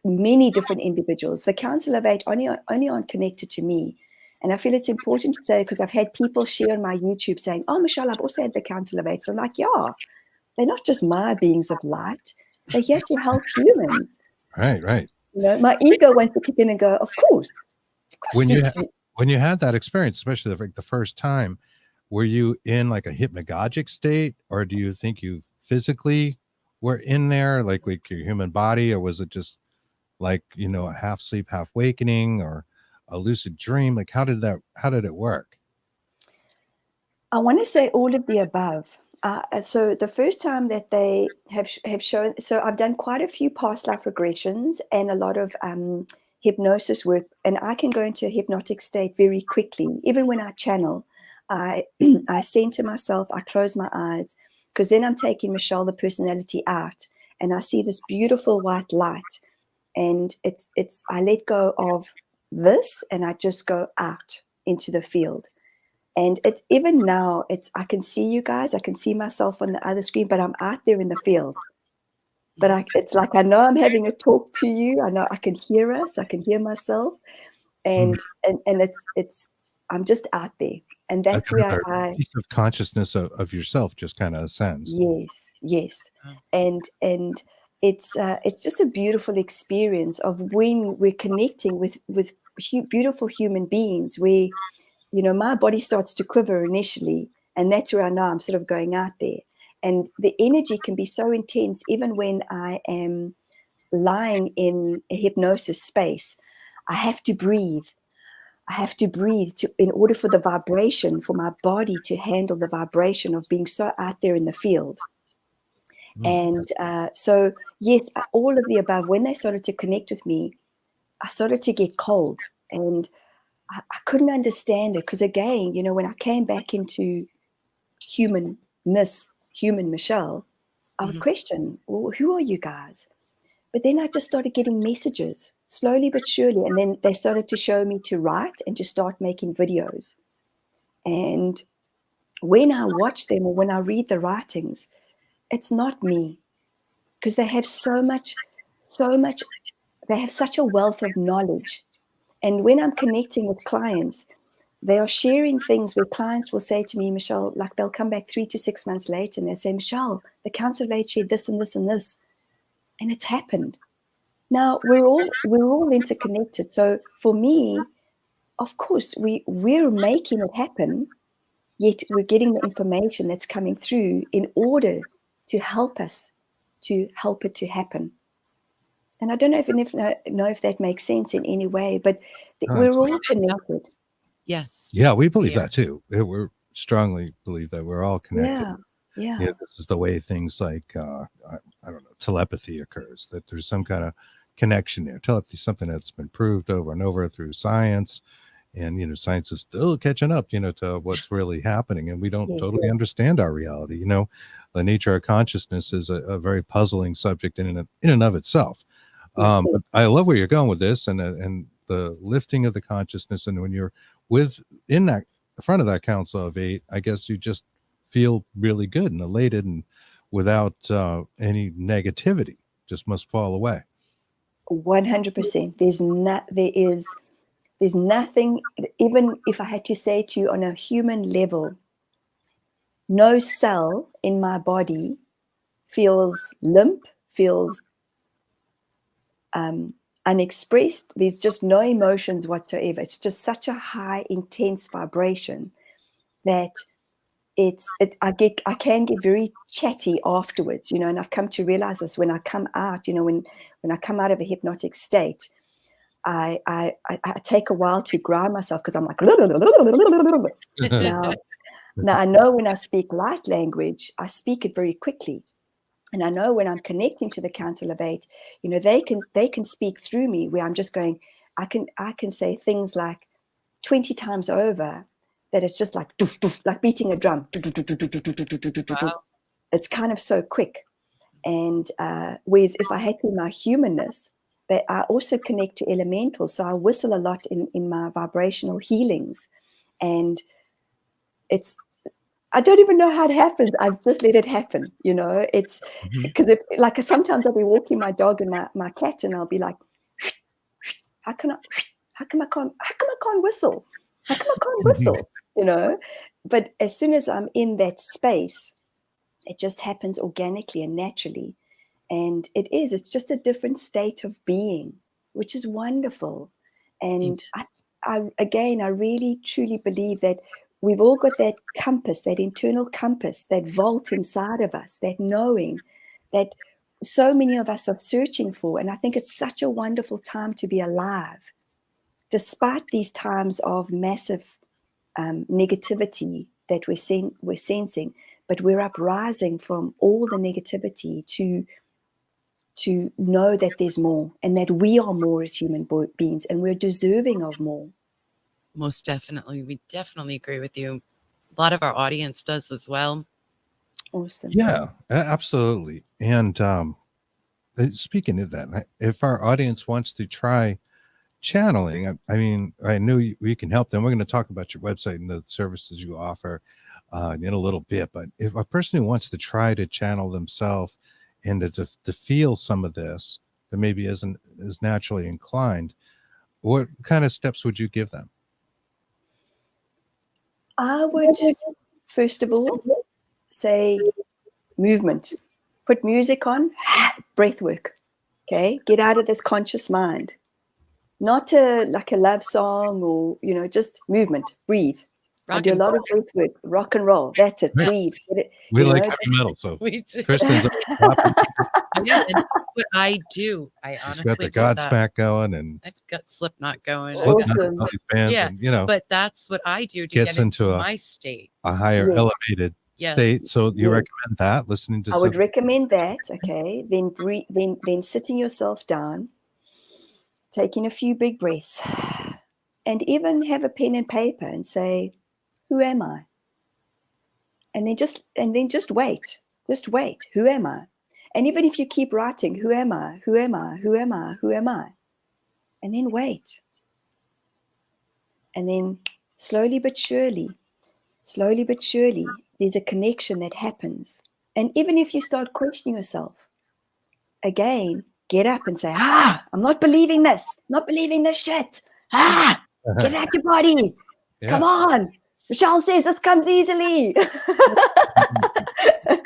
many different individuals. The Council of Eight only aren't connected to me. And I feel it's important to say, because I've had people share on my YouTube saying, oh, Michelle, I've also had the Council of Eight. So I'm like, yeah, they're not just my beings of light. They're here to help humans. Right. My ego wants to kick in and go, of course. When you had that experience, especially the first time, were you in like a hypnagogic state, or do you think you physically were in there, like with your human body, or was it just like, a half sleep, half wakening, or a lucid dream? Like, how did it work? I want to say all of the above. So the first time that they have shown, so I've done quite a few past life regressions and a lot of hypnosis work, and I can go into a hypnotic state very quickly. Even when I channel, I center myself, I close my eyes, because then I'm taking Michelle, the personality, out, and I see this beautiful white light, and it's I let go of this and I just go out into the field. And it's even now, I can see you guys, I can see myself on the other screen, but I'm out there in the field. But it's like I know I'm having a talk to you. I know I can hear us, I can hear myself, and it's I'm just out there. And that's where I piece of consciousnness of yourself just kind of ascends. Yes. And it's just a beautiful experience of when we're connecting with beautiful human beings, where my body starts to quiver initially, and that's where I know I'm sort of going out there. And the energy can be so intense, even when I am lying in a hypnosis space. I have to breathe. In order for the vibration, for my body to handle the vibration of being so out there in the field. And so, yes, all of the above. When they started to connect with me, I started to get cold, and I couldn't understand it. Because again, when I came back into human Michelle, I would question, well, who are you guys? But then I just started getting messages slowly but surely. And then they started to show me to write and to start making videos. And when I watch them or when I read the writings, it's not me, because they have so much, they have such a wealth of knowledge. And when I'm connecting with clients, they are sharing things where clients will say to me, Michelle, like they'll come back 3 to 6 months later and they'll say, Michelle, the Council of Eight shared this and this and this. And it's happened. Now we're all interconnected. So for me, of course, we're making it happen, yet we're getting the information that's coming through in order to help us to help it to happen. And I don't know if that makes sense in any way, but we're all connected. Yes. Yeah, we believe that too. We strongly believe that we're all connected. Yeah. This is the way things like I don't know, telepathy occurs. That there's some kind of connection there. Telepathy is something that's been proved over and over through science, and science is still catching up, to what's really happening, and we don't totally understand our reality. The nature of consciousness is a very puzzling subject in and of itself. But I love where you're going with this, and the lifting of the consciousness, and when you're in that front of that Council of Eight, I guess you just feel really good and elated, and without any negativity, just must fall away. 100%. There's nothing, even if I had to say to you on a human level, no cell in my body feels limp, feels unexpressed. There's just no emotions whatsoever. It's just such a high, intense vibration that I can get very chatty afterwards, and I've come to realize this when I come out, when I come out of a hypnotic state, I take a while to ground myself, because I'm like, now I know when I speak light language, I speak it very quickly. And I know when I'm connecting to the Council of Eight, they can speak through me, where I'm just going, I can say things like 20 times over, that it's just like doof, doof, like beating a drum. Wow. It's kind of so quick. And whereas if I had to my humanness, that I also connect to elementals. So I whistle a lot in my vibrational healings. And I don't even know how it happens. I've just let it happen. It's because sometimes I'll be walking my dog and my cat, and I'll be like, how come I can't whistle? How come I can't whistle? But as soon as I'm in that space, it just happens organically and naturally. And it's just a different state of being, which is wonderful. And I really truly believe that we've all got that compass, that internal compass, that vault inside of us, that knowing that so many of us are searching for. And I think it's such a wonderful time to be alive, despite these times of massive negativity that we're sensing, but we're uprising from all the negativity to know that there's more, and that we are more as human beings, and we're deserving of more. Most definitely. We definitely agree with you. A lot of our audience does as well. Awesome. Yeah, absolutely. And speaking of that, if our audience wants to try channeling, I know we can help them. We're going to talk about your website and the services you offer in a little bit. But if a person who wants to try to channel themselves and to feel some of this, that maybe isn't as naturally inclined, what kind of steps would you give them? I would, first of all, say movement. Put music on, breath work. Okay, get out of this conscious mind. Not like a love song or just movement. Breathe. I do a lot of breath work. Rock and roll. That's it. Breathe. Get it. We like heavy metal, so we do. Kristen's Yeah, and that's what I do. I honestly got the Godsmack going, and I've got Slipknot going. Awesome. All these bands, Yeah, and but that's what I do to gets get into my state, a higher elevated state. So you recommend that, listening to I would recommend that. Okay, then breathe, then sitting yourself down, taking a few big breaths, and even have a pen and paper and say, who am I? And then just wait. Just wait. Who am I? And even if you keep writing, who am I? Who am I? Who am I? Who am I? And then wait. And then slowly but surely, there's a connection that happens. And even if you start questioning yourself, again, get up and say, I'm not believing this. Not believing this shit. Get out your body. Yeah. Come on. Michelle says this comes easily.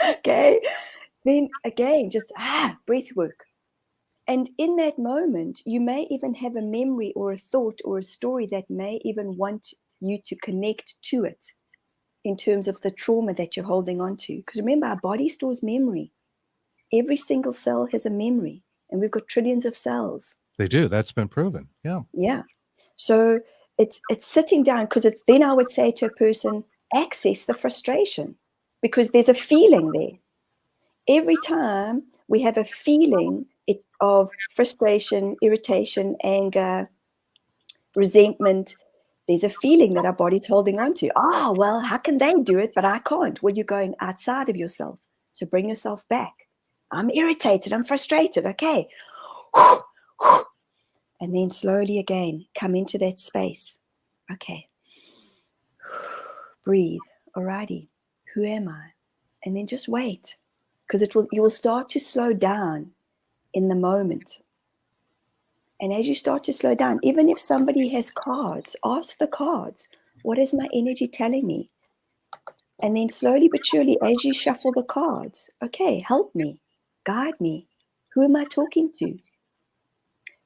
Okay. Then again, just breath work. And in that moment, you may even have a memory or a thought or a story that may even want you to connect to it in terms of the trauma that you're holding on to. Because remember, our body stores memory. Every single cell has a memory, and we've got trillions of cells. They do. That's been proven. Yeah. Yeah. So it's sitting down, because then I would say to a person, access the frustration, because there's a feeling there. Every time we have a feeling of frustration, irritation, anger, resentment, there's a feeling that our body's holding on to. Well, how can they do it, but I can't? Well, you're going outside of yourself. So bring yourself back. I'm irritated. I'm frustrated. Okay. And then slowly again, come into that space. Okay. Breathe. Alrighty. Who am I? And then just wait, because you will start to slow down in the moment. And as you start to slow down, even if somebody has cards, ask the cards, what is my energy telling me? And then slowly but surely, as you shuffle the cards, okay, help me, guide me. Who am I talking to?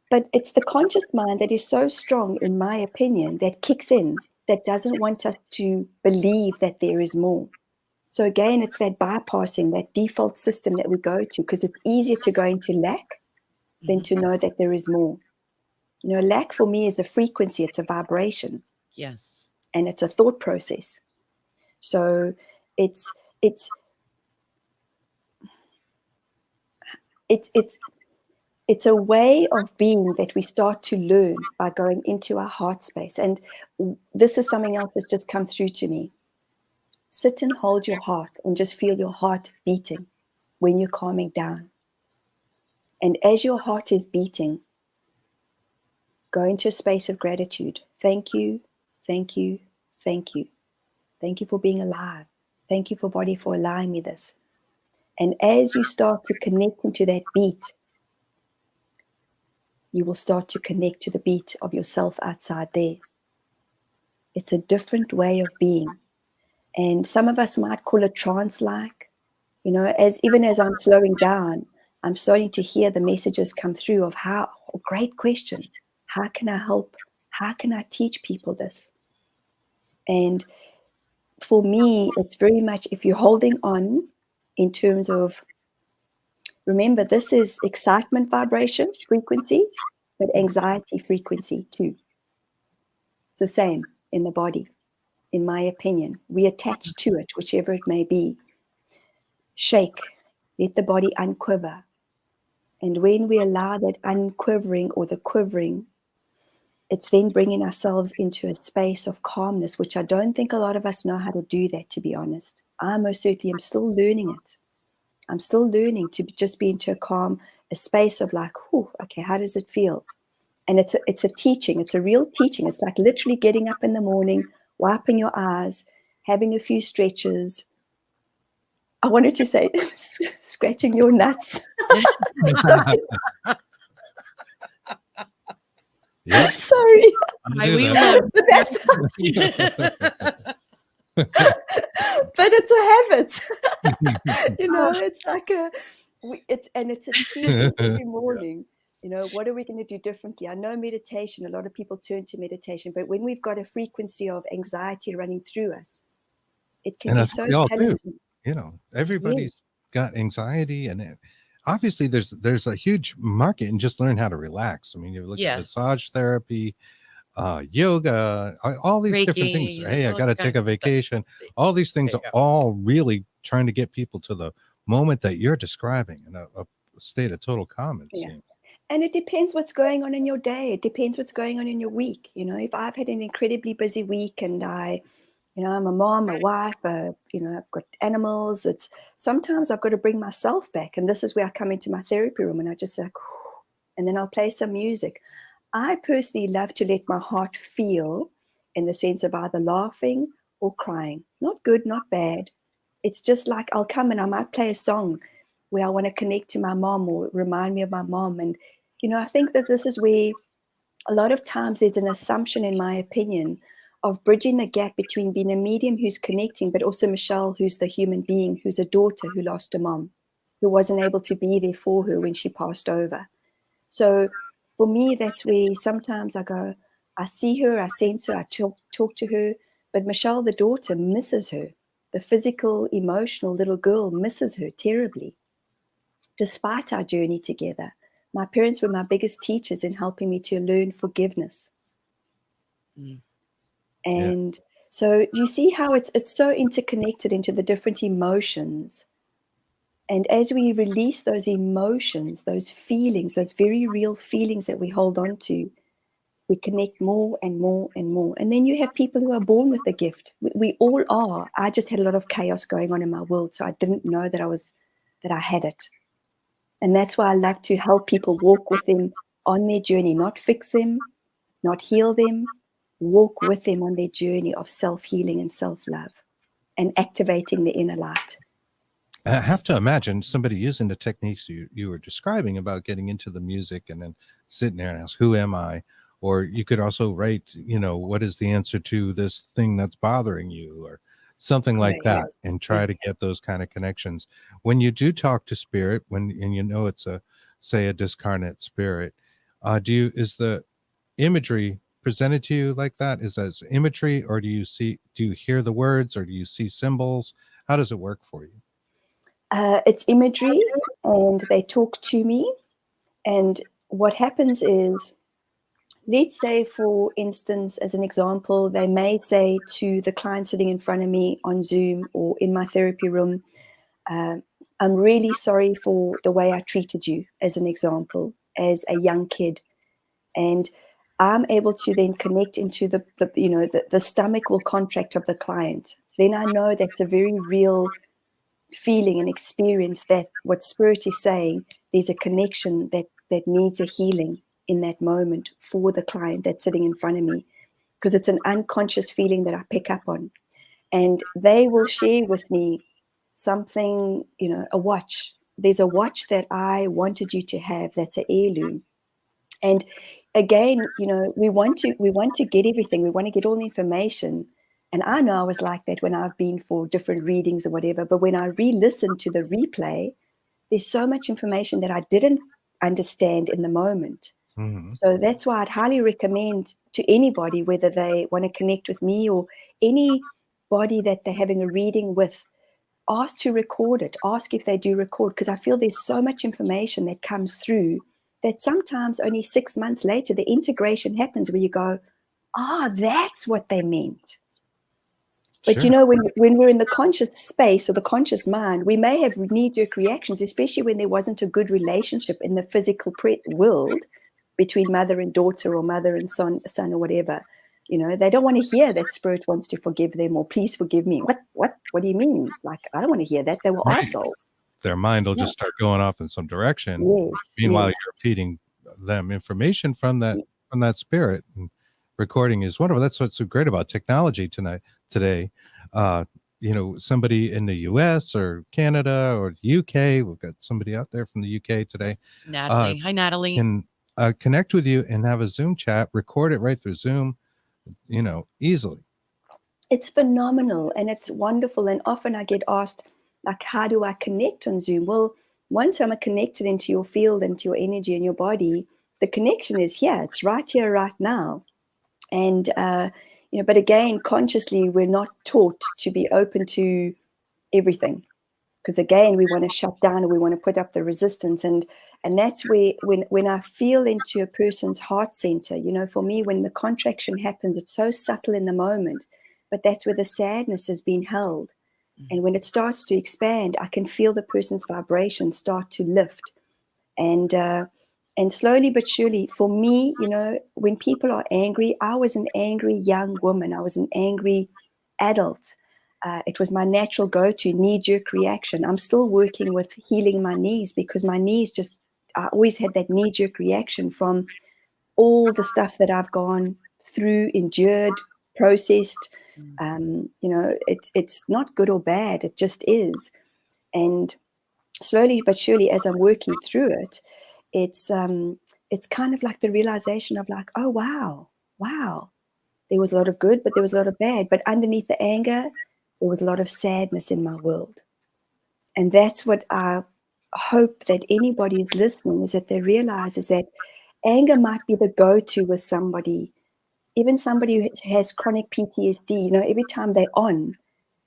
But it's the conscious mind that is so strong, in my opinion, that kicks in, that doesn't want us to believe that there is more. So again, it's that bypassing, that default system that we go to, because it's easier to go into lack than to know that there is more. Lack for me is a frequency, it's a vibration. Yes. And it's a thought process. So it's a way of being that we start to learn by going into our heart space. And this is something else that's just come through to me. Sit and hold your heart and just feel your heart beating when you're calming down. And as your heart is beating, go into a space of gratitude. Thank you, thank you, thank you. Thank you for being alive. Thank you, body, for allowing me this. And as you start to connect into that beat, you will start to connect to the beat of yourself outside there. It's a different way of being. And some of us might call it trance-like. Even as I'm slowing down, I'm starting to hear the messages come through of great question. How can I help? How can I teach people this? And for me, it's very much, if you're holding on in terms of, remember, this is excitement vibration frequency, but anxiety frequency too. It's the same in the body, in my opinion. We attach to it, whichever it may be. Shake, let the body unquiver. And when we allow that unquivering or the quivering, it's then bringing ourselves into a space of calmness, which I don't think a lot of us know how to do that, to be honest. I most certainly am still learning it. I'm still learning to just be into a space of like, okay, how does it feel? And it's a teaching. It's a real teaching. It's like literally getting up in the morning, wiping your eyes, having a few stretches. I wanted to say, scratching your nuts. Yep. Sorry. We love But it's a habit. It's like it's a teaching every morning. What are we going to do differently? I know meditation, a lot of people turn to meditation, but when we've got a frequency of anxiety running through us, it can be so challenging. Everybody's got anxiety, and obviously there's a huge market in just learn how to relax. I mean, you look at massage therapy, yoga, all these Reiki, different things. Hey, I got to take a vacation. All these things are all really trying to get people to the moment that you're describing in a state of total calm. And it depends what's going on in your day. It depends what's going on in your week. If I've had an incredibly busy week and I You know, I'm a mom, a wife, you know, I've got animals. It's sometimes I've got to bring myself back. And this is where I come into my therapy room and I just like, and then I'll play some music. I personally love to let my heart feel, in the sense of either laughing or crying. Not good, not bad. It's just like I'll come and I might play a song where I want to connect to my mom or remind me of my mom. And, you know, I think that this is where a lot of times there's an assumption, in my opinion, of bridging the gap between being a medium who's connecting, but also Michelle, who's the human being, who's a daughter who lost a mom, who wasn't able to be there for her when she passed over. So for me, that's where sometimes I go, I see her, I sense her, I talk to her, but Michelle, the daughter, misses her. The physical, emotional little girl misses her terribly, despite our journey together. My parents were my biggest teachers in helping me to learn forgiveness. And so you see how it's so interconnected into the different emotions. And as we release those emotions, those feelings, those very real feelings that we hold on to, we connect more and more and more. And then you have people who are born with a gift. We all are. I just had a lot of chaos going on in my world, so I didn't know that I had it. And that's why I love to help people walk with them on their journey, not fix them, not heal them, walk with them on their journey of self-healing and self-love and activating the inner light. I have to imagine somebody using the techniques you were describing about getting into the music and then sitting there and ask, who am I? Or you could also write, you know, what is the answer to this thing that's bothering you, or something like that, and try to get those kind of connections. When you do talk to spirit, and you know it's a discarnate spirit, is the imagery presented to you like that? Is that imagery, or do you hear the words, or do you see symbols? How does it work for you? It's imagery, and they talk to me. And what happens is, let's say, for instance, as an example, they may say to the client sitting in front of me on Zoom or in my therapy room, I'm really sorry for the way I treated you, as an example, as a young kid. And I'm able to then connect into the stomach will contract of the client. Then I know that's a very real feeling and experience, that what spirit is saying, there's a connection that needs a healing in that moment for the client that's sitting in front of me, because it's an unconscious feeling that I pick up on. And they will share with me something, you know, a watch. There's a watch that I wanted you to have that's an heirloom. And again, you know, we want to get everything. We want to get all the information. And I know I was like that when I've been for different readings or whatever. But when I re-listen to the replay, there's so much information that I didn't understand in the moment. Mm-hmm. So that's why I'd highly recommend to anybody, whether they want to connect with me or anybody that they're having a reading with, ask to record it. Ask if they do record, because I feel there's so much information that comes through that sometimes only 6 months later, the integration happens where you go, that's what they meant. But Sure. you know, when we're in the conscious space or the conscious mind, we may have knee-jerk reactions, especially when there wasn't a good relationship in the physical world between mother and daughter or mother and son or whatever. You know, they don't want to hear that spirit wants to forgive them or please forgive me. What do you mean? Like, I don't want to hear that. They were arsehole. Their mind will just start going off in some direction. Yes. Meanwhile, yes. you're feeding them information from that spirit. And recording is wonderful. That's what's so great about technology today. You know, somebody in the US or Canada or the UK, we've got somebody out there from the UK today. Natalie. Hi, Natalie. Can connect with you and have a Zoom chat, record it right through Zoom, you know, easily. It's phenomenal and it's wonderful. And often I get asked, like, how do I connect on Zoom? Well, once I'm connected into your field and to your energy and your body, the connection is here. It's right here, right now. And, you know, but again, consciously, we're not taught to be open to everything. Because again, we want to shut down and we want to put up the resistance. And that's where, when I feel into a person's heart center, you know, for me, when the contraction happens, it's so subtle in the moment, but that's where the sadness has been held. And when it starts to expand, I can feel the person's vibration start to lift. And slowly but surely, for me, you know, when people are angry, I was an angry young woman. I was an angry adult, it was my natural go-to knee-jerk reaction. I'm still working with healing my knees because my knees I always had that knee-jerk reaction from all the stuff that I've gone through, endured, processed. It's not good or bad. It just is. And slowly but surely, as I'm working through it, it's kind of like the realization of like, oh, wow. There was a lot of good, but there was a lot of bad. But underneath the anger, there was a lot of sadness in my world. And that's what I hope that anybody who's listening is that they realize is that anger might be the go-to with somebody, even somebody who has chronic PTSD. Every time they're on,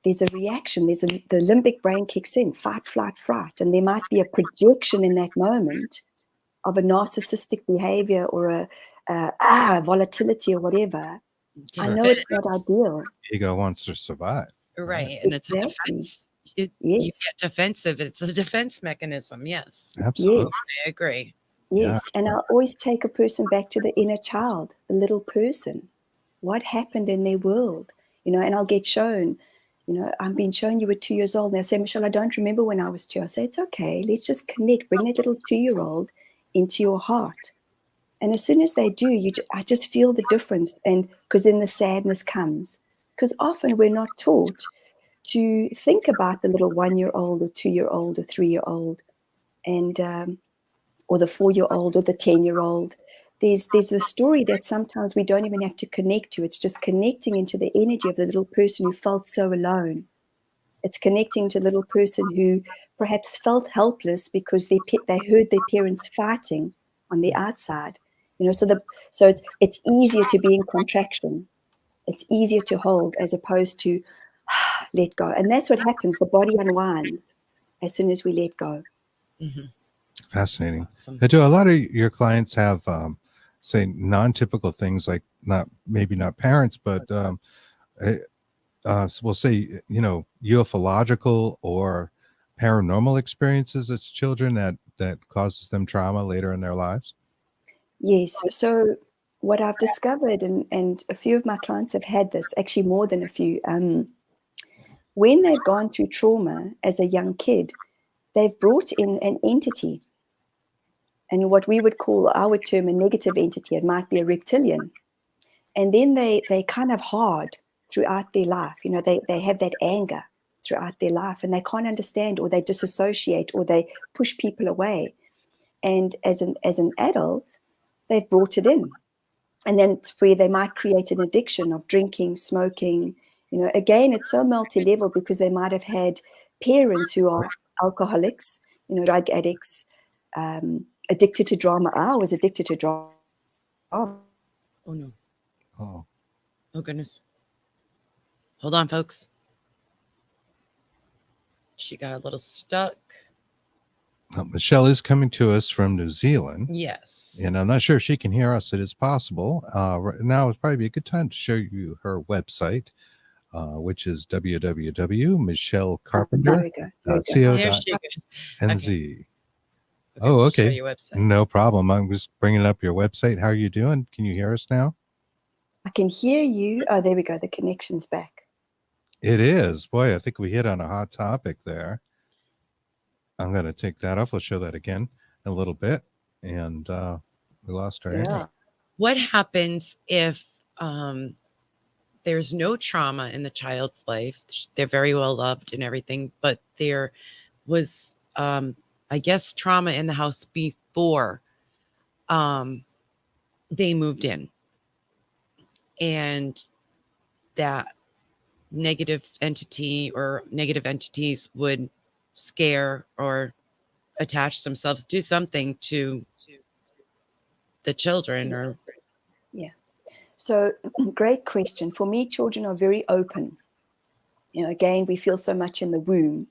there's a reaction. The limbic brain kicks in, fight, flight, fright. And there might be a projection in that moment of a narcissistic behavior or a volatility or whatever. I know it's not ideal. Ego wants to survive. Right. And it's a defense. You get defensive. It's a defense mechanism. Yes. Absolutely. Yes. I agree. Yes. Yeah. And I always take a person back to the inner child, the little person. What happened in their world? And I'll get shown, I've been shown you were 2 years old. And they say, Michelle, I don't remember when I was 2. I say, it's okay. Let's just connect. Bring that little 2-year-old into your heart. And as soon as they do, I just feel the difference. And because then the sadness comes. Because often we're not taught to think about the little 1-year-old or 2-year-old or 3-year-old, and or the 4-year-old or the 10-year-old. There's the story that sometimes we don't even have to connect to. It's just connecting into the energy of the little person who felt so alone. It's connecting to the little person who perhaps felt helpless because they heard their parents fighting on the outside. So it's easier to be in contraction. It's easier to hold as opposed to let go. And that's what happens. The body unwinds as soon as we let go. Mm-hmm. Fascinating. Awesome. Do a lot of your clients have, say, non-typical things like maybe not parents, but we'll say, ufological or paranormal experiences as children that causes them trauma later in their lives? Yes. So what I've discovered, and a few of my clients have had this, actually more than a few, when they've gone through trauma as a young kid, they've brought in an entity, and what we would call, I would term a negative entity. It might be a reptilian. And then they kind of hard throughout their life. They have that anger throughout their life, and they can't understand, or they disassociate, or they push people away. And as an adult, they've brought it in. And then it's where they might create an addiction of drinking, smoking. Again, it's so multi-level because they might have had parents who are alcoholics, drug addicts, addicted to drama. I was addicted to drama. Oh, no. Oh, goodness. Hold on, folks. She got a little stuck. Michelle is coming to us from New Zealand. Yes. And I'm not sure if she can hear us. It is possible. Right now would probably be a good time to show you her website, which is www.michellecarpenter.co.nz. Oh, okay. Okay. Show your website. No problem. I'm just bringing up your website. How are you doing? Can you hear us now? I can hear you. Oh, there we go. The connection's back. It is. Boy, I think we hit on a hot topic there. I'm going to take that off. We'll show that again in a little bit. And we lost our internet. What happens if there's no trauma in the child's life? They're very well loved and everything, but there was, I guess, trauma in the house before they moved in. And that negative entity or negative entities would scare or attach themselves, do something to the children. Or So great question. For me, children are very open. Again, we feel so much in the womb,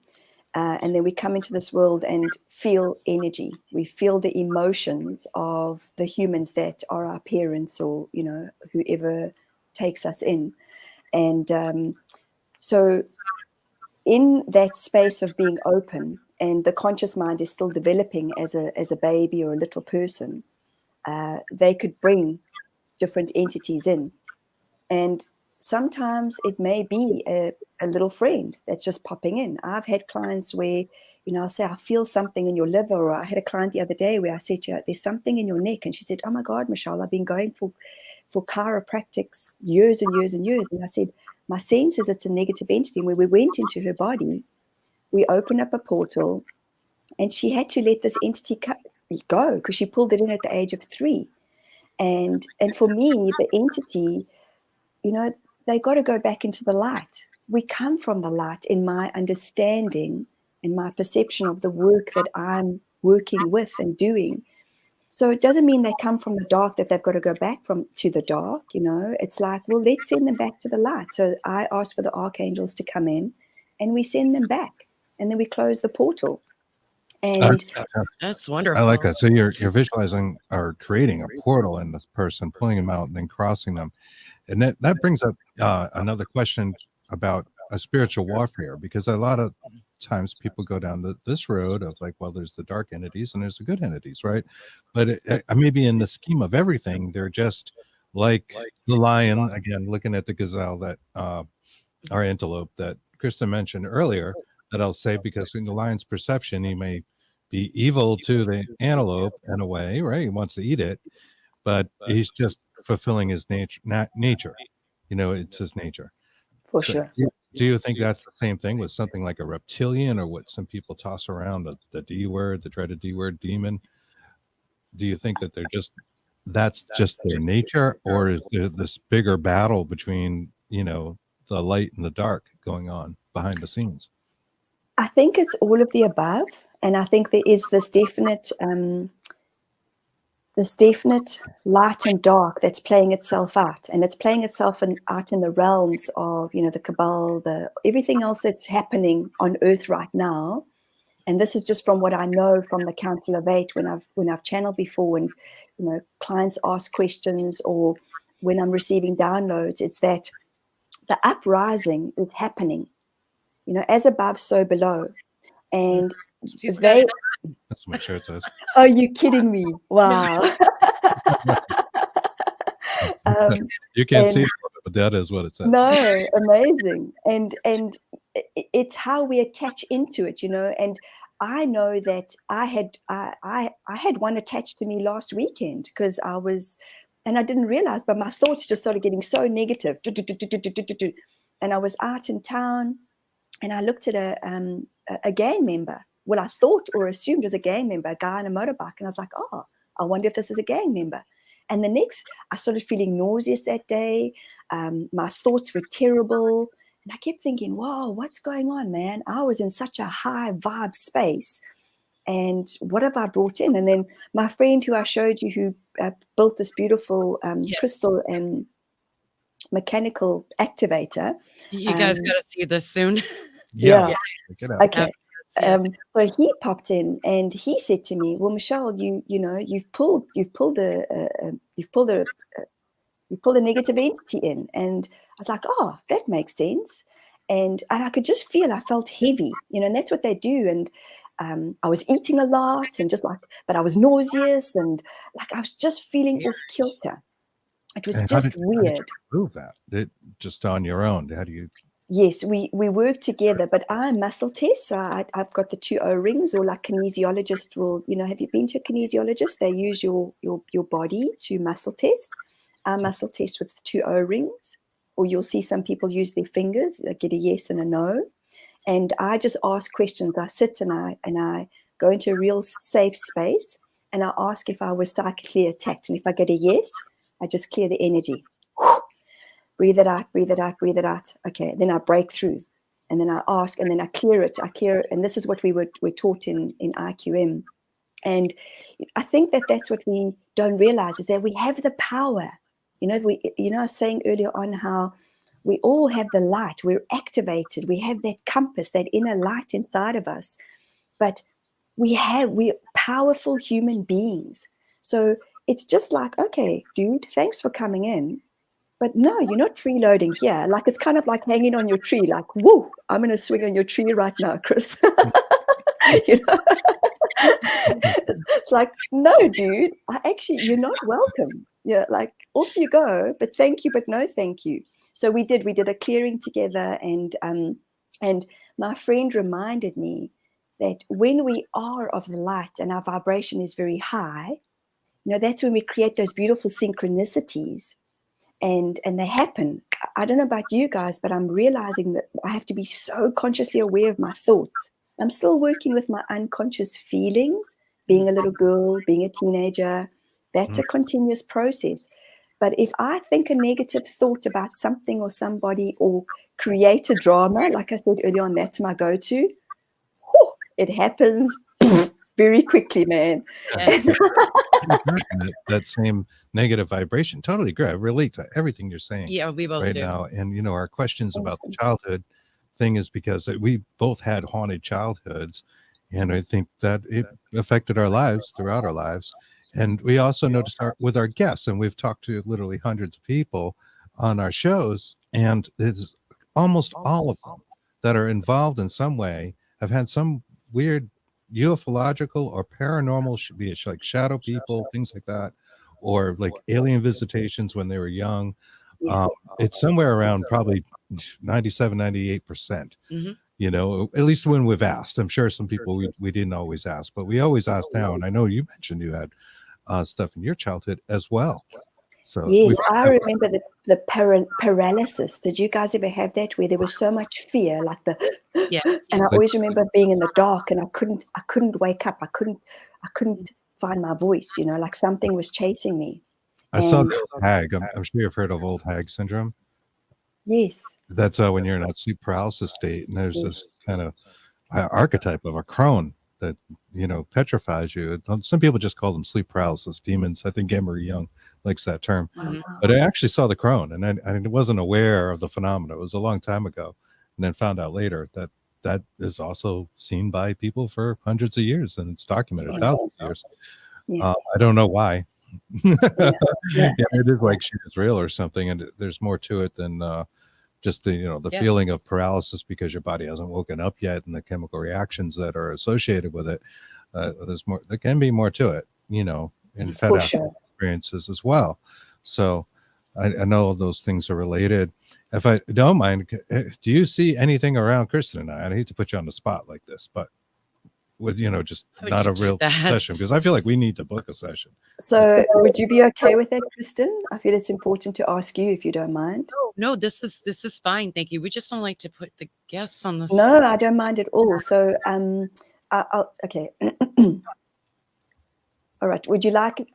and then we come into this world and feel energy. We feel the emotions of the humans that are our parents, or whoever takes us in. And so in that space of being open, and the conscious mind is still developing as a baby or a little person, they could bring different entities in. And sometimes it may be a little friend that's just popping in. I've had clients where, I'll say, I feel something in your liver. Or I had a client the other day where I said to her, there's something in your neck. And she said, oh my God, Michelle, I've been going for chiropractics years and years and years. And I said, my sense is it's a negative entity. And when we went into her body, we opened up a portal, and she had to let this entity go because she pulled it in at the age of 3. And for me, the entity, they got to go back into the light. We come from the light in my understanding and my perception of the work that I'm working with and doing. So it doesn't mean they come from the dark that they've got to go back to the dark. It's like, well, let's send them back to the light. So I ask for the archangels to come in, and we send them back, and then we close the portal. And that's wonderful. I like that. So you're visualizing or creating a portal in this person, pulling them out and then crossing them. And that brings up another question about a spiritual warfare, because a lot of times people go down this road of like, well, there's the dark entities and there's the good entities, right? But maybe in the scheme of everything, they're just like the lion, again, looking at the gazelle that or antelope that Kristen mentioned earlier, that I'll say, because in the lion's perception, he may be evil to the antelope in a way, right? He wants to eat it, but he's just fulfilling his nature. It's his nature. For sure. Do you think that's the same thing with something like a reptilian, or what some people toss around, the D word, the dreaded D word, demon? Do you think that that's just their nature, or is there this bigger battle between, the light and the dark going on behind the scenes? I think it's all of the above. And I think there is this definite light and dark that's playing itself out, and it's playing itself out in the realms of, the cabal, everything else that's happening on earth right now. And this is just from what I know from the Council of 8, when I've channeled before, and clients ask questions, or when I'm receiving downloads, it's that the uprising is happening, as above, so below. And that's what my shirt says. Are you kidding me? Wow. You can't see it, but that is what it says. No, amazing. And it's how we attach into it, and I know that I had one attached to me last weekend, because and I didn't realize, but my thoughts just started getting so negative. And I was out in town, and I looked at a gang member. Well, I thought or assumed it was a gang member, a guy on a motorbike. And I was like, oh, I wonder if this is a gang member. And the next, I started feeling nauseous that day. My thoughts were terrible. And I kept thinking, whoa, what's going on, man? I was in such a high vibe space. And what have I brought in? And then my friend who I showed you, who built this beautiful crystal and mechanical activator. You guys got to see this soon. Yeah. Okay. So he popped in, and he said to me, well, Michelle, you've pulled a negative entity in. And I was like, oh, that makes sense. And I could just feel, I felt heavy, and that's what they do. And I was eating a lot, and but I was nauseous, and I was just feeling off kilter. It was just weird. How did you prove that? Just on your own? How do you? Yes, we work together, but I muscle test. So I've got the 2 O-rings, or like kinesiologists will, have you been to a kinesiologist? They use your body to muscle test. I muscle test with 2 O-rings, or you'll see some people use their fingers, they get a yes and a no. And I just ask questions. I sit and I go into a real safe space, and I ask if I was psychically attacked. And if I get a yes, I just clear the energy. Breathe it out, breathe it out, breathe it out. Okay, then I break through, and then I ask, and then I clear it. And this is what we're taught in IQM. And I think that's what we don't realize, is that we have the power. I was saying earlier on how we all have the light. We're activated. We have that compass, that inner light inside of us. But we're powerful human beings. So it's just like, okay, dude, thanks for coming in. But no, you're not freeloading here. It's kind of like hanging on your tree, like, woo, I'm going to swing on your tree right now, Chris. It's like, no, dude, you're not welcome. Yeah, off you go, but thank you, but no thank you. So we did a clearing together, and my friend reminded me that when we are of the light and our vibration is very high, that's when we create those beautiful synchronicities, and they happen. I don't know about you guys, but I'm realizing that I have to be so consciously aware of my thoughts. I'm still working with my unconscious feelings, being a little girl, being a teenager. That's a continuous process. But if I think a negative thought about something or somebody, or create a drama, like I said earlier on, that's my go-to. It happens very quickly, man. Yeah. that same negative vibration. Totally great. I relate to everything you're saying. Yeah, we both right do. now. And our questions about the Awesome. childhood thing is because we both had haunted childhoods, and I think that it affected our lives throughout our lives. And we also noticed with our guests, and we've talked to literally hundreds of people on our shows, and it's almost all of them that are involved in some way have had some weird ufological or paranormal, should be like shadow people, things like that, or like alien visitations when they were young. It's somewhere around probably 97-98%. At least when we've asked. I'm sure some people we didn't always ask, but we always ask now. And I know you mentioned you had stuff in your childhood as well. So yes, I remember the paralysis. Did you guys ever have that, where there was so much fear, like and I always remember being in the dark, and I couldn't wake up. I couldn't find my voice. Like something was chasing me. I saw the old hag. I'm sure you've heard of old hag syndrome. Yes. That's when you're in that sleep paralysis state, and there's this kind of archetype of a crone that petrifies you. Some people just call them sleep paralysis demons. I think Emery Young likes that term. But I actually saw the crone, and I wasn't aware of the phenomenon. It was a long time ago, and then found out later that is also seen by people for hundreds of years, and it's documented thousands of years. I don't know why. It is like she is real or something, and there's more to it than just the feeling of paralysis because your body hasn't woken up yet, and the chemical reactions that are associated with it. There's more. There can be more to it, in fed experiences as well. So I know those things are related. If I don't mind, do you see anything around Kristen and I hate to put you on the spot like this, but with just not a real session, because I feel like we need to book a session. So would you be okay with that, Kristen? I feel it's important to ask you if you don't mind. No, this is fine, thank you. We just don't like to put the guests on the No, I don't mind at all. So okay. All right, would you like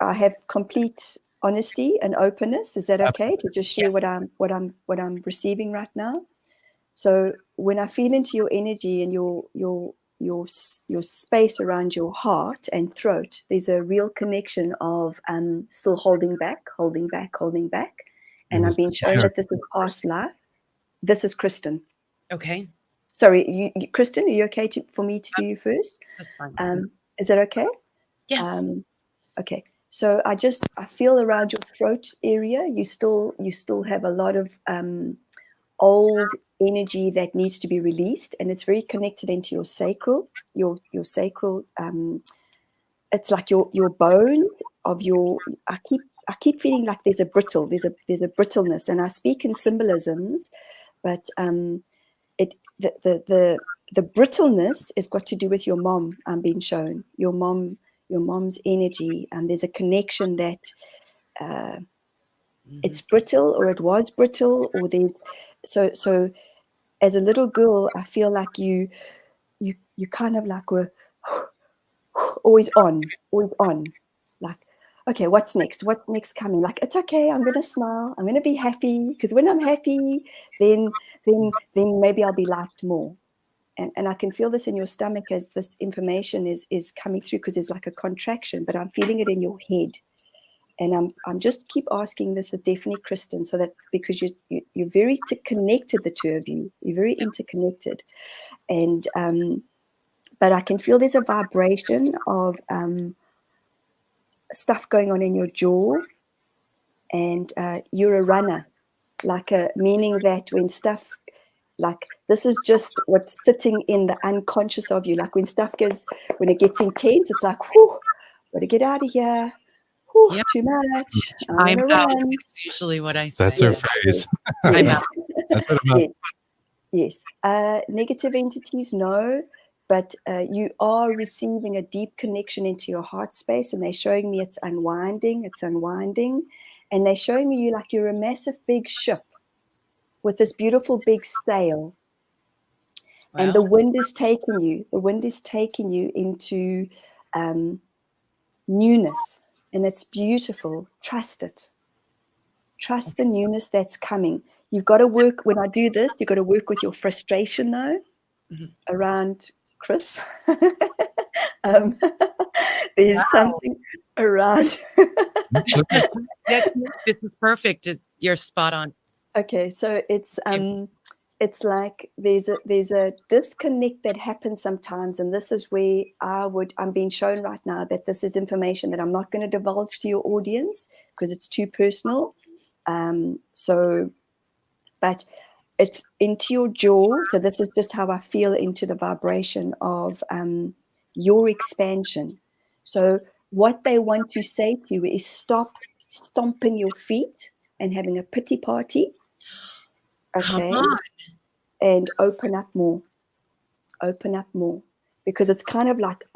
I have complete honesty and openness. Is that okay to just share what I'm receiving right now? So when I feel into your energy and your space around your heart and throat, there's a real connection of still holding back. And I've been shown that this is past life. This is Kristen. Okay. Sorry, you Kristen, are you okay for me to do you first? That's fine. Is that okay? Yes. Okay. So I feel around your throat area, you still have a lot of old energy that needs to be released, and it's very connected into your sacral. Your sacral. It's like your bones of your. I keep feeling like there's a brittleness, and I speak in symbolisms, but the brittleness has got to do with your mom. I'm being shown your mom's energy, and there's a connection that it's brittle, or it was brittle, or there's so as a little girl, I feel like you kind of like were always on, like, okay, what's next coming? Like, it's okay, I'm gonna smile, I'm gonna be happy, because when I'm happy, then maybe I'll be liked more. And I can feel this in your stomach as this information is coming through, because there's like a contraction, but I'm feeling it in your head. And I'm just keep asking this is definitely Kristen, so that because you're very connected, the two of you, you're very interconnected. And but I can feel there's a vibration of stuff going on in your jaw, and you're a runner, meaning that when stuff, like, this is just what's sitting in the unconscious of you. Like when it gets intense, it's like, whew, got to get out of here. Whew, Yep. too much. I'm gonna out. run. It's usually what I say. That's her phrase. I'm Yes. out. That's what I'm Yes. Negative entities, no, but you are receiving a deep connection into your heart space, and they're showing me it's unwinding, and they're showing me you like you're a massive big ship with this beautiful big sail, and the wind is taking you into newness, and it's beautiful. Trust it. Trust the newness that's coming. You've got to work, when I do this, you've got to work with your frustration though, around Chris. There's something around. This is perfect. You're spot on. Okay, so it's like there's a disconnect that happens sometimes, and this is where I'm being shown right now that this is information that I'm not going to divulge to your audience because it's too personal. But it's into your jaw. So this is just how I feel into the vibration of your expansion. So what they want to say to you is stop stomping your feet and having a pity party. Okay. Come on. And open up more. Open up more. Because it's kind of like,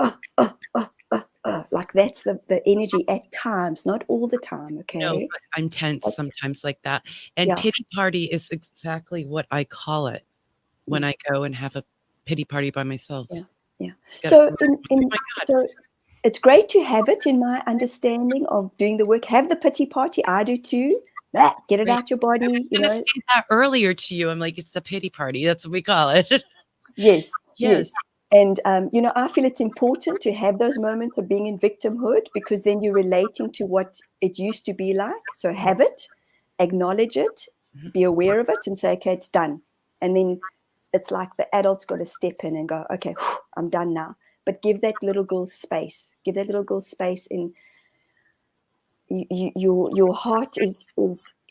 like that's the energy at times, not all the time, okay? No, but I'm tense sometimes like that. And pity party is exactly what I call it when I go and have a pity party by myself. Yeah. So so it's great to have it in my understanding of doing the work. Have the pity party. I do too. Get it out your body. I was going to say that earlier to you. I'm like, it's a pity party. That's what we call it. Yes. And, I feel it's important to have those moments of being in victimhood because then you're relating to what it used to be like. So have it, acknowledge it, be aware of it and say, okay, it's done. And then it's like the adult's got to step in and go, okay, I'm done now. But give that little girl space. Give that little girl space in your heart is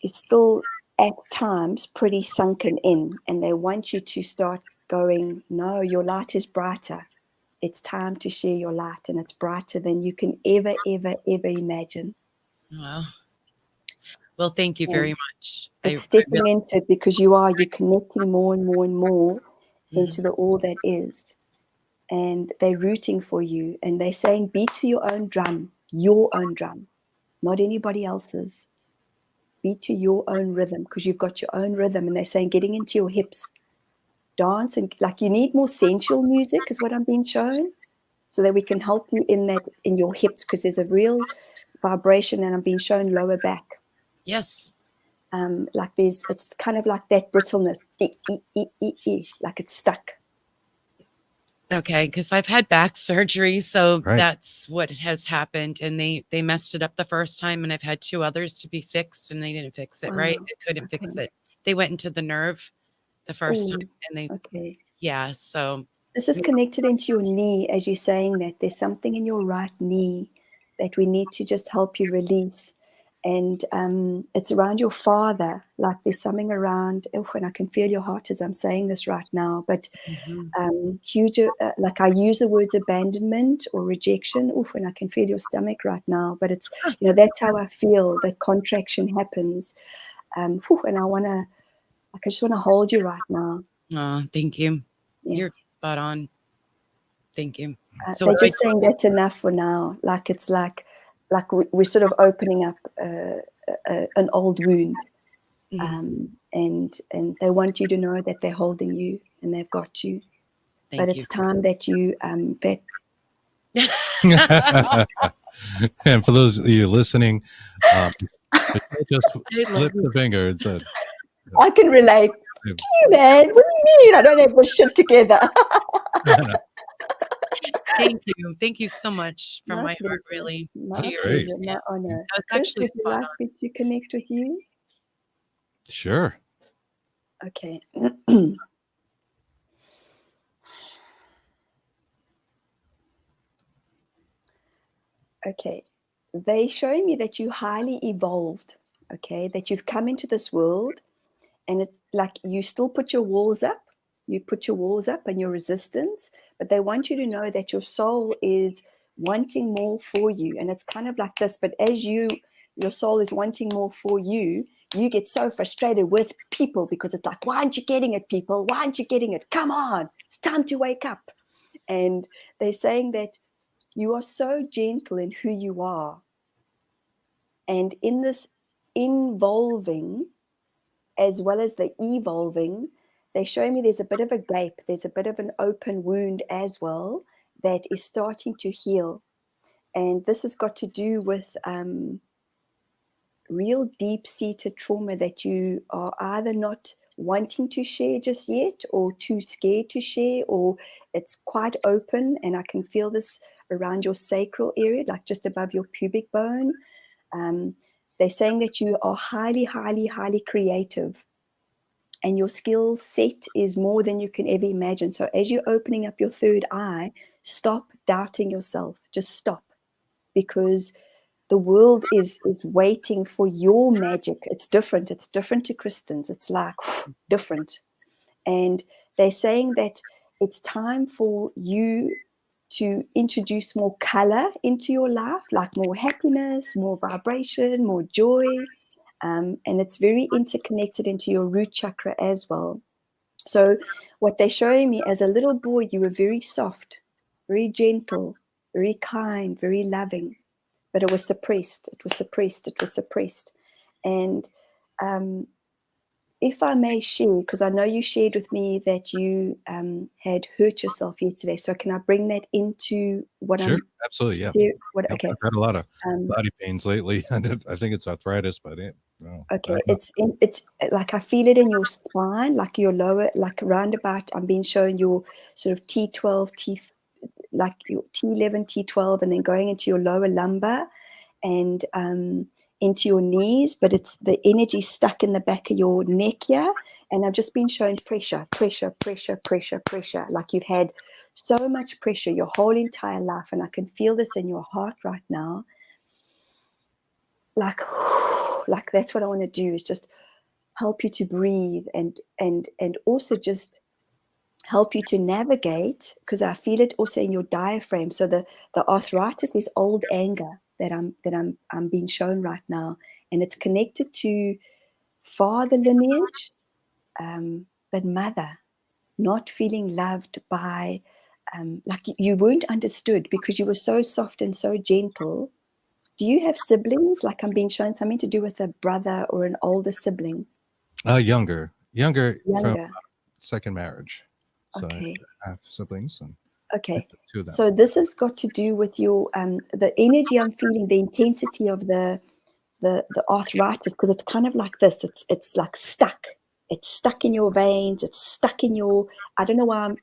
still at times pretty sunken in, and they want you to start going, no, your light is brighter. It's time to share your light, and it's brighter than you can ever imagine. Wow. Well, thank you very much. It's stepping into it because you're connecting more and more and more into the all that is. And they're rooting for you, and they're saying, beat to your own drum, not anybody else's. Beat to your own rhythm because you've got your own rhythm. And they're saying, getting into your hips, dance, and like you need more sensual music is what I'm being shown, so that we can help you in your hips because there's a real vibration, and I'm being shown lower back. Yes. Like it's kind of like that brittleness, like it's stuck. Okay, because I've had back surgery, so that's what has happened. And they messed it up the first time, and I've had 2 others to be fixed, and they didn't fix it right. They couldn't fix it. They went into the nerve the first time, and so this is connected into your knee. As you're saying that, there's something in your right knee that we need to just help you release. And it's around your father, like there's something around, and I can feel your heart as I'm saying this right now, but huge, like I use the words abandonment or rejection, and I can feel your stomach right now, but it's, that's how I feel, that contraction happens. And I just want to hold you right now. Oh, thank you. Yeah. You're spot on. Thank you. So they're just saying that's enough for now. Like it's like we're sort of opening up an old wound, and they want you to know that they're holding you and they've got you. But it's time that you And for those of you listening, just flip the finger and said, I can relate. You, man, what do you mean? I don't have my shit together. Thank you so much from my heart, really. My pleasure, my honor. Chris, would you like me to connect with you? Sure. Okay. Okay. They're showing me that you're highly evolved, okay, that you've come into this world, and it's like you still put your walls up. You put your walls up and your resistance, but they want you to know that your soul is wanting more for you. And it's kind of like this, but as your soul is wanting more for you, you get so frustrated with people because it's like, why aren't you getting it, people? Why aren't you getting it? Come on, it's time to wake up. And they're saying that you are so gentle in who you are. And in this involving, as well as the evolving, they're showing me there's a bit of a gape, there's a bit of an open wound as well that is starting to heal. And this has got to do with real deep-seated trauma that you are either not wanting to share just yet, or too scared to share, or it's quite open. And I can feel this around your sacral area, like just above your pubic bone. They're saying that you are highly, highly, highly creative, and your skill set is more than you can ever imagine. So as you're opening up your third eye, stop doubting yourself. Just stop, because the world is waiting for your magic. It's different. It's different to Kristen's. It's like different. And they're saying that it's time for you to introduce more color into your life, like more happiness, more vibration, more joy. And it's very interconnected into your root chakra as well. So what they're showing me, as a little boy, you were very soft, very gentle, very kind, very loving, but it was suppressed. It was suppressed. It was suppressed. And if I may share, because I know you shared with me that you had hurt yourself yesterday. So can I bring that into what Sure, I'm... absolutely, yeah. Okay. I've had a lot of body pains lately. I think it's arthritis, but okay, it's like I feel it in your spine, like your lower, like roundabout. I'm being shown your sort of T12, like your T11, T12, and then going into your lower lumbar and into your knees, but it's the energy stuck in the back of your neck here. And I've just been shown pressure, like you've had so much pressure your whole entire life. And I can feel this in your heart right now. Like that's what I want to do, is just help you to breathe and also just help you to navigate, because I feel it also in your diaphragm. So the arthritis is old anger that I'm being shown right now, and it's connected to father lineage, but mother not feeling loved by, like you weren't understood because you were so soft and so gentle. Do you have siblings? Like I'm being shown something to do with a brother or an older sibling. Younger from second marriage. So Okay. I have siblings. And okay. Two of them. So this has got to do with your the energy I'm feeling, the intensity of the arthritis, because it's kind of like this. It's like stuck. It's stuck in your veins. It's stuck in your, I don't know why.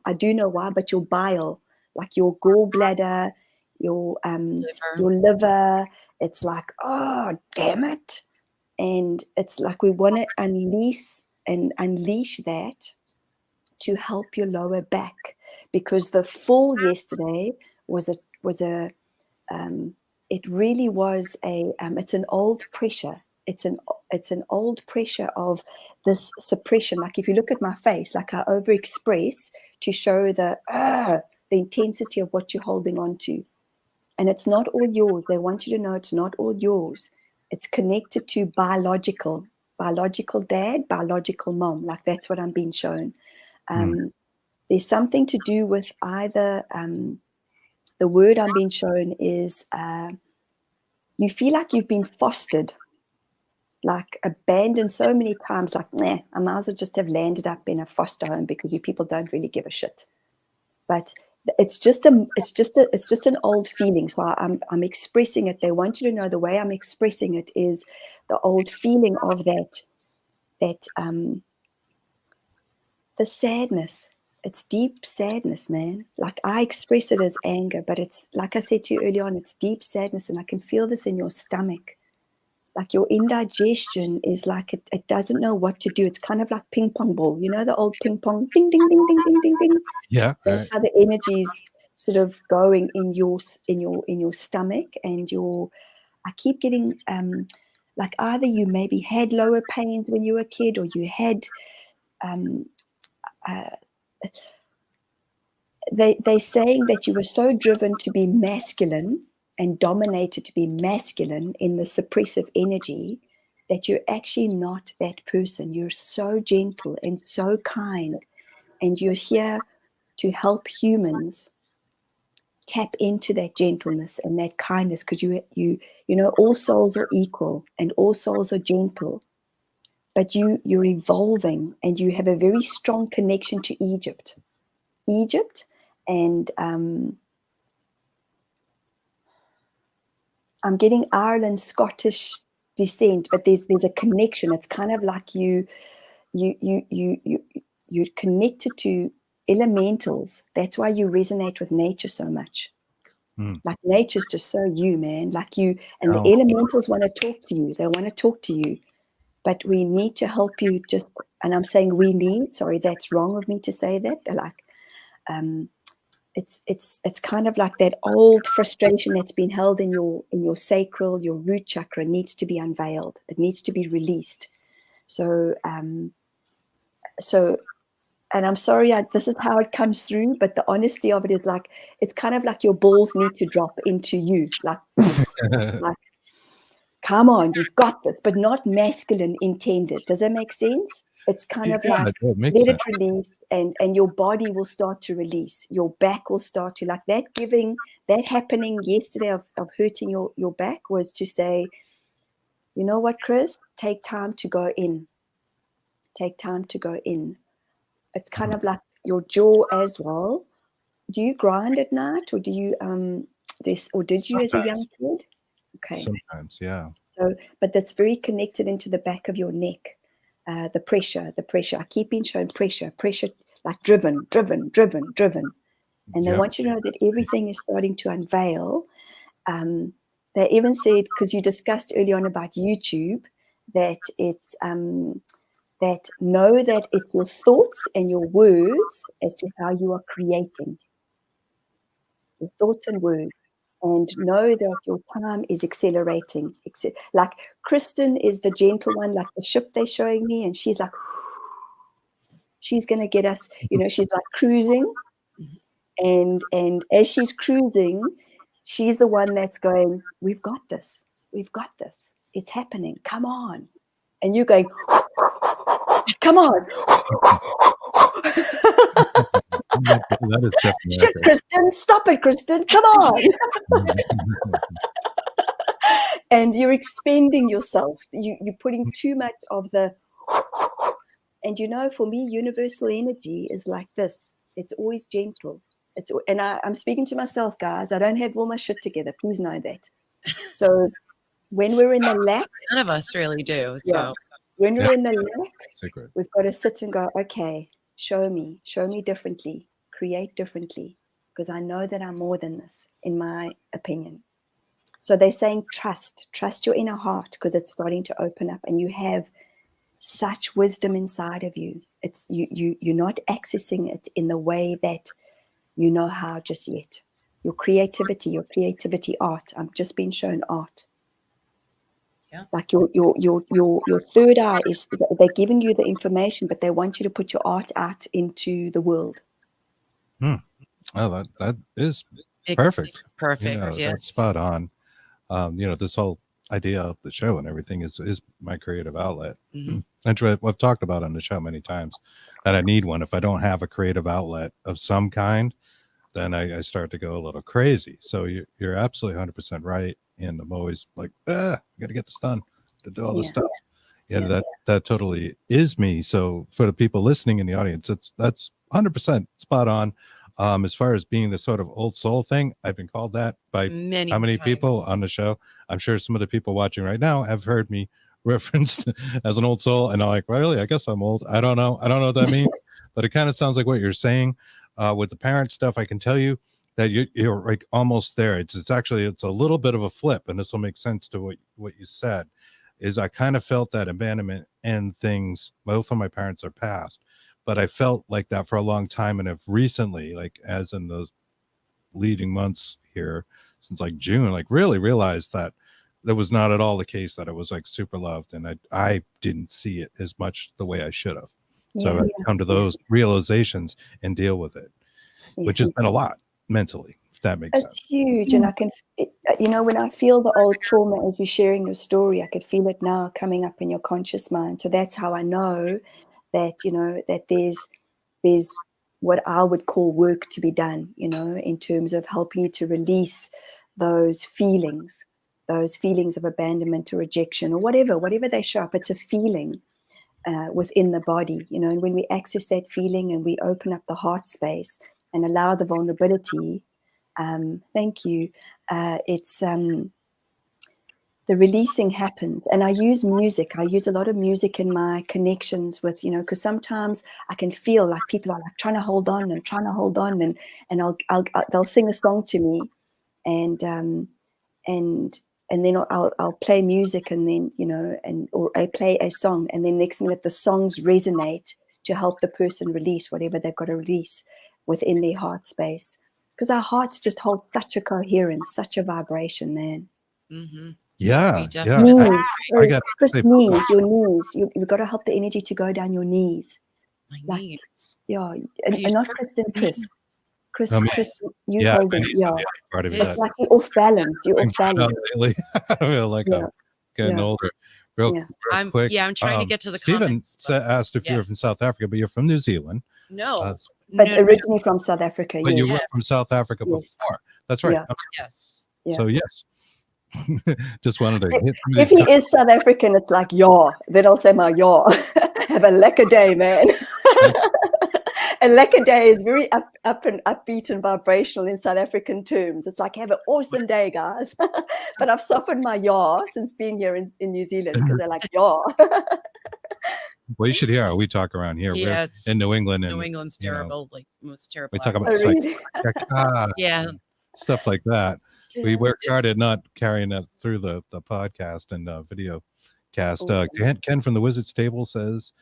I do know why, but your bile, like your gallbladder, your liver. It's like, oh damn it, and it's like we want to unleash that to help your lower back, because the fall yesterday was a it really was a it's an old pressure. It's an old pressure of this suppression. Like if you look at my face, like I overexpress to show the intensity of what you're holding on to. And it's not all yours. They want you to know it's not all yours. It's connected to biological dad, biological mom. Like that's what I'm being shown. There's something to do with either the word I'm being shown is you feel like you've been fostered, like abandoned so many times, like, nah, I might as well just have landed up in a foster home because you people don't really give a shit. But it's just an old feeling. So I'm expressing it. They want you to know the way I'm expressing it is the old feeling of that the sadness. It's deep sadness, man. Like I express it as anger, but it's like I said to you early on, it's deep sadness, and I can feel this in your stomach. Like your indigestion is like it doesn't know what to do. It's kind of like ping pong ball, you know, the old ping pong, ding ding ding ding ding ding ding. Yeah, that's how the energy's sort of going in your stomach, and I keep getting like either you maybe had lower pains when you were a kid, or you had they're saying that you were so driven to be masculine and dominated to be masculine in the suppressive energy that you're actually not that person. You're so gentle and so kind, and you're here to help humans tap into that gentleness and that kindness, because you know, all souls are equal and all souls are gentle, but you're evolving, and you have a very strong connection to Egypt, and I'm getting Ireland, Scottish descent, but there's a connection. It's kind of like you're connected to elementals. That's why you resonate with nature so much. Like nature's just so you, man. Like you, and the elementals want to talk to you. They want to talk to you, but we need to help you. Just, and I'm saying we need. Sorry, that's wrong of me to say that. They're like, it's kind of like that old frustration that's been held in your sacral, your root chakra needs to be unveiled. It needs to be released. So and I'm sorry, this is how it comes through, but the honesty of it is like, it's kind of like your balls need to drop into you, like, like, come on, you've got this, but not masculine intended. Does that make sense? It's kind of like, let it release, and your body will start to release. Your back will start to, like that giving, that happening yesterday of hurting your back was to say, you know what, Chris, take time to go in. Take time to go in. It's kind of like your jaw as well. Do you grind at night, or do you or did you as a young kid? Okay. Sometimes, yeah. So, but that's very connected into the back of your neck. The pressure. I keep being shown pressure, like driven. And they want you to know that everything is starting to unveil. They even said, because you discussed early on about YouTube, that it's that know that it's your thoughts and your words as to how you are creating. Your thoughts and words. And know that your time is accelerating. Like Kristen is the gentle one, like the ship they're showing me, and she's like, she's going to get us, you know, she's like cruising. And as she's cruising, she's the one that's going, we've got this. It's happening. Come on. And you're going, come on. That is definitely shit, Kristen, stop it, Kristen, come on. And you're expending yourself. You're putting too much of the, and you know, for me, universal energy is like this. It's always gentle. And I'm speaking to myself, guys. I don't have all my shit together. Please know that. So when we're in the lack, none of us really do. So yeah, when we're in the lack, we've got to sit and go, okay, show me differently, create differently, because I know that I'm more than this, in my opinion. So they're saying trust your inner heart, because it's starting to open up, and you have such wisdom inside of you. It's you're not accessing it in the way that you know how just yet. Your creativity art. I'm just being shown art. Yeah. Like your third eye is, they're giving you the information, but they want you to put your art out into the world. Oh, that is perfect. Perfect. You know, yes. that's spot on. You know, this whole idea of the show and everything is my creative outlet. Mm-hmm. And I've talked about on the show many times that I need one. If I don't have a creative outlet of some kind, then I start to go a little crazy. So you're absolutely 100% right. And I'm always like, I got to get this done, to do all this stuff. Yeah, that totally is me. So for the people listening in the audience, that's 100% spot on. As far as being the sort of old soul thing, I've been called that by many how many times. people on the show. I'm sure some of the people watching right now have heard me referenced as an old soul, and I'm like, really? I guess I'm old. I don't know what that means, but it kind of sounds like what you're saying. With the parent stuff, I can tell you that you're like almost there. It's a little bit of a flip, and this will make sense to what you said. Is I kind of felt that abandonment and things. Both of my parents are passed, but I felt like that for a long time, and have recently, like as in those leading months here, since like June, like really realized that that was not at all the case. That I was like super loved, and I didn't see it as much the way I should have. So I've come to those realizations and deal with it. which has been a lot mentally, if that makes sense. It's huge. And I can, when I feel the old trauma as you're sharing your story, I could feel it now coming up in your conscious mind. So that's how I know that, that there's what I would call work to be done, in terms of helping you to release those feelings of abandonment or rejection or whatever they show up. It's a feeling within the body, and when we access that feeling and we open up the heart space and allow the vulnerability, thank you, it's the releasing happens. And I use music. I use a lot of music in my connections with, because sometimes I can feel like people are like trying to hold on and they'll sing a song to me, and then I'll play music, and then or I play a song, and then next minute the songs resonate to help the person release whatever they've got to release within their heart space, because our hearts just hold such a coherence, such a vibration, man. Mm-hmm. Yeah. Knees. I got knees, your knees. You've got to help the energy to go down your knees. My knees. Yeah, and not Kristen, Chris. Chris, you hold it. Yeah, part of it's like you're off balance. You're off balance. I feel like I'm getting older. Real quick. I'm trying to get to the Stephen comments. Stephen asked if you're from South Africa, but you're from New Zealand. No. But originally from South Africa. But yes. you were from South Africa before. That's right. Yeah. Okay. Yes. Yeah. So yes. Just wanted to hit if he is South African, it's like then I'll say my have a lekker day, man. A lekker day is very up and upbeat and vibrational in South African terms. It's like, have an awesome day, guys. But I've softened my since being here in New Zealand, because they're like Well, you should hear how we talk around here. Yeah, we're in New England, and New England's terrible, like most terrible. We talk about really? stuff like that. Yeah. We work hard at not carrying that through the podcast and video cast. Ken from the Wizard's Table says,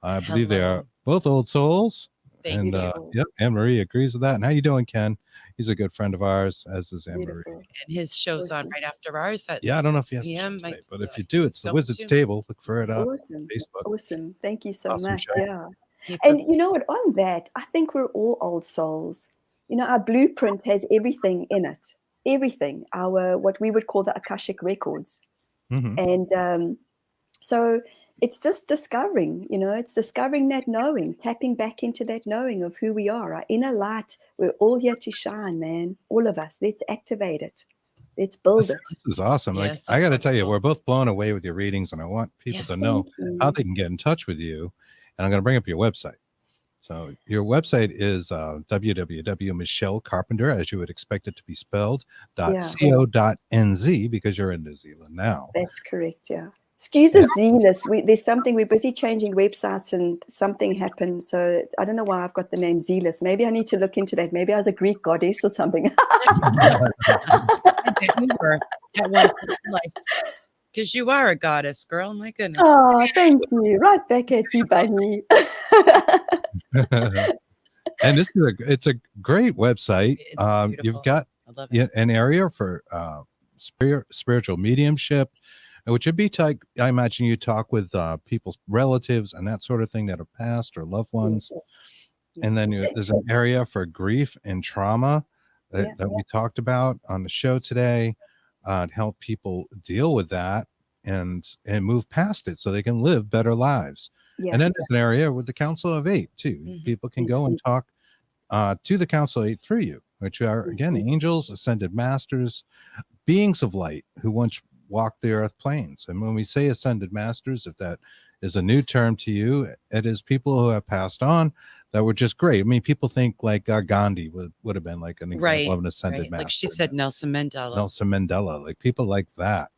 I believe they are both old souls. Thank you. Yep, Anne Marie agrees with that. And how you doing, Ken? He's a good friend of ours, as is Anne Marie. And his show's on right after ours. At I don't know if he has today, but if you do, it's the Wizard's Table. Look for it up on Facebook. Awesome. Thank you so much. Show. Yeah. And you know what? On that, I think we're all old souls. Our blueprint has everything in it. Everything. What we would call the Akashic records. Mm-hmm. And so it's just discovering, it's discovering that knowing, tapping back into that knowing of who we are, our inner light. We're all here to shine, man. All of us. Let's activate it. Let's build it. This is awesome. Yes, I got to tell you, we're both blown away with your readings, and I want people to know how they can get in touch with you. And I'm going to bring up your website. So your website is www.michellecarpenter, as you would expect it to be spelled, .co.nz, because you're in New Zealand now. That's correct, yeah. Excuse us, Zealous. We're busy changing websites and something happened. So I don't know why I've got the name Zealous. Maybe I need to look into that. Maybe I was a Greek goddess or something. Because you are a goddess, girl. My goodness. Oh, thank you. Right back at you, Bunny. And it's a great website. You've got an area for spiritual mediumship, which would be like, I imagine you talk with people's relatives and that sort of thing that have passed or loved ones. Yes. And then there's an area for grief and trauma that we talked about on the show today, to help people deal with that and move past it so they can live better lives. Yeah, and then there's an area with the Council of Eight too. Mm-hmm. People can go and talk to the Council of Eight through you, which are again angels, ascended masters, beings of light who once walked the earth planes. And when we say ascended masters, if that is a new term to you, it is people who have passed on that were just great. I mean, people think like Gandhi would have been like an example of an ascended master. Like she said, Nelson Mandela, like people like that,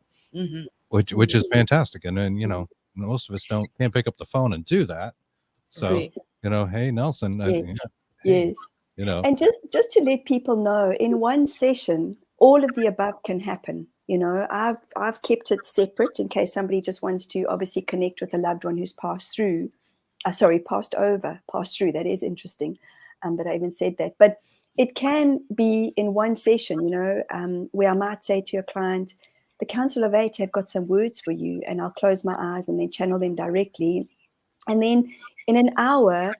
which is fantastic. And then most of us can't pick up the phone and do that. So hey Nelson, yes. And just to let people know, in one session, all of the above can happen. I've kept it separate in case somebody just wants to obviously connect with a loved one who's passed through. Passed through. That is interesting that I even said that. But it can be in one session, where I might say to a client, the Council of Eight have got some words for you, and I'll close my eyes and then channel them directly. And then in an hour,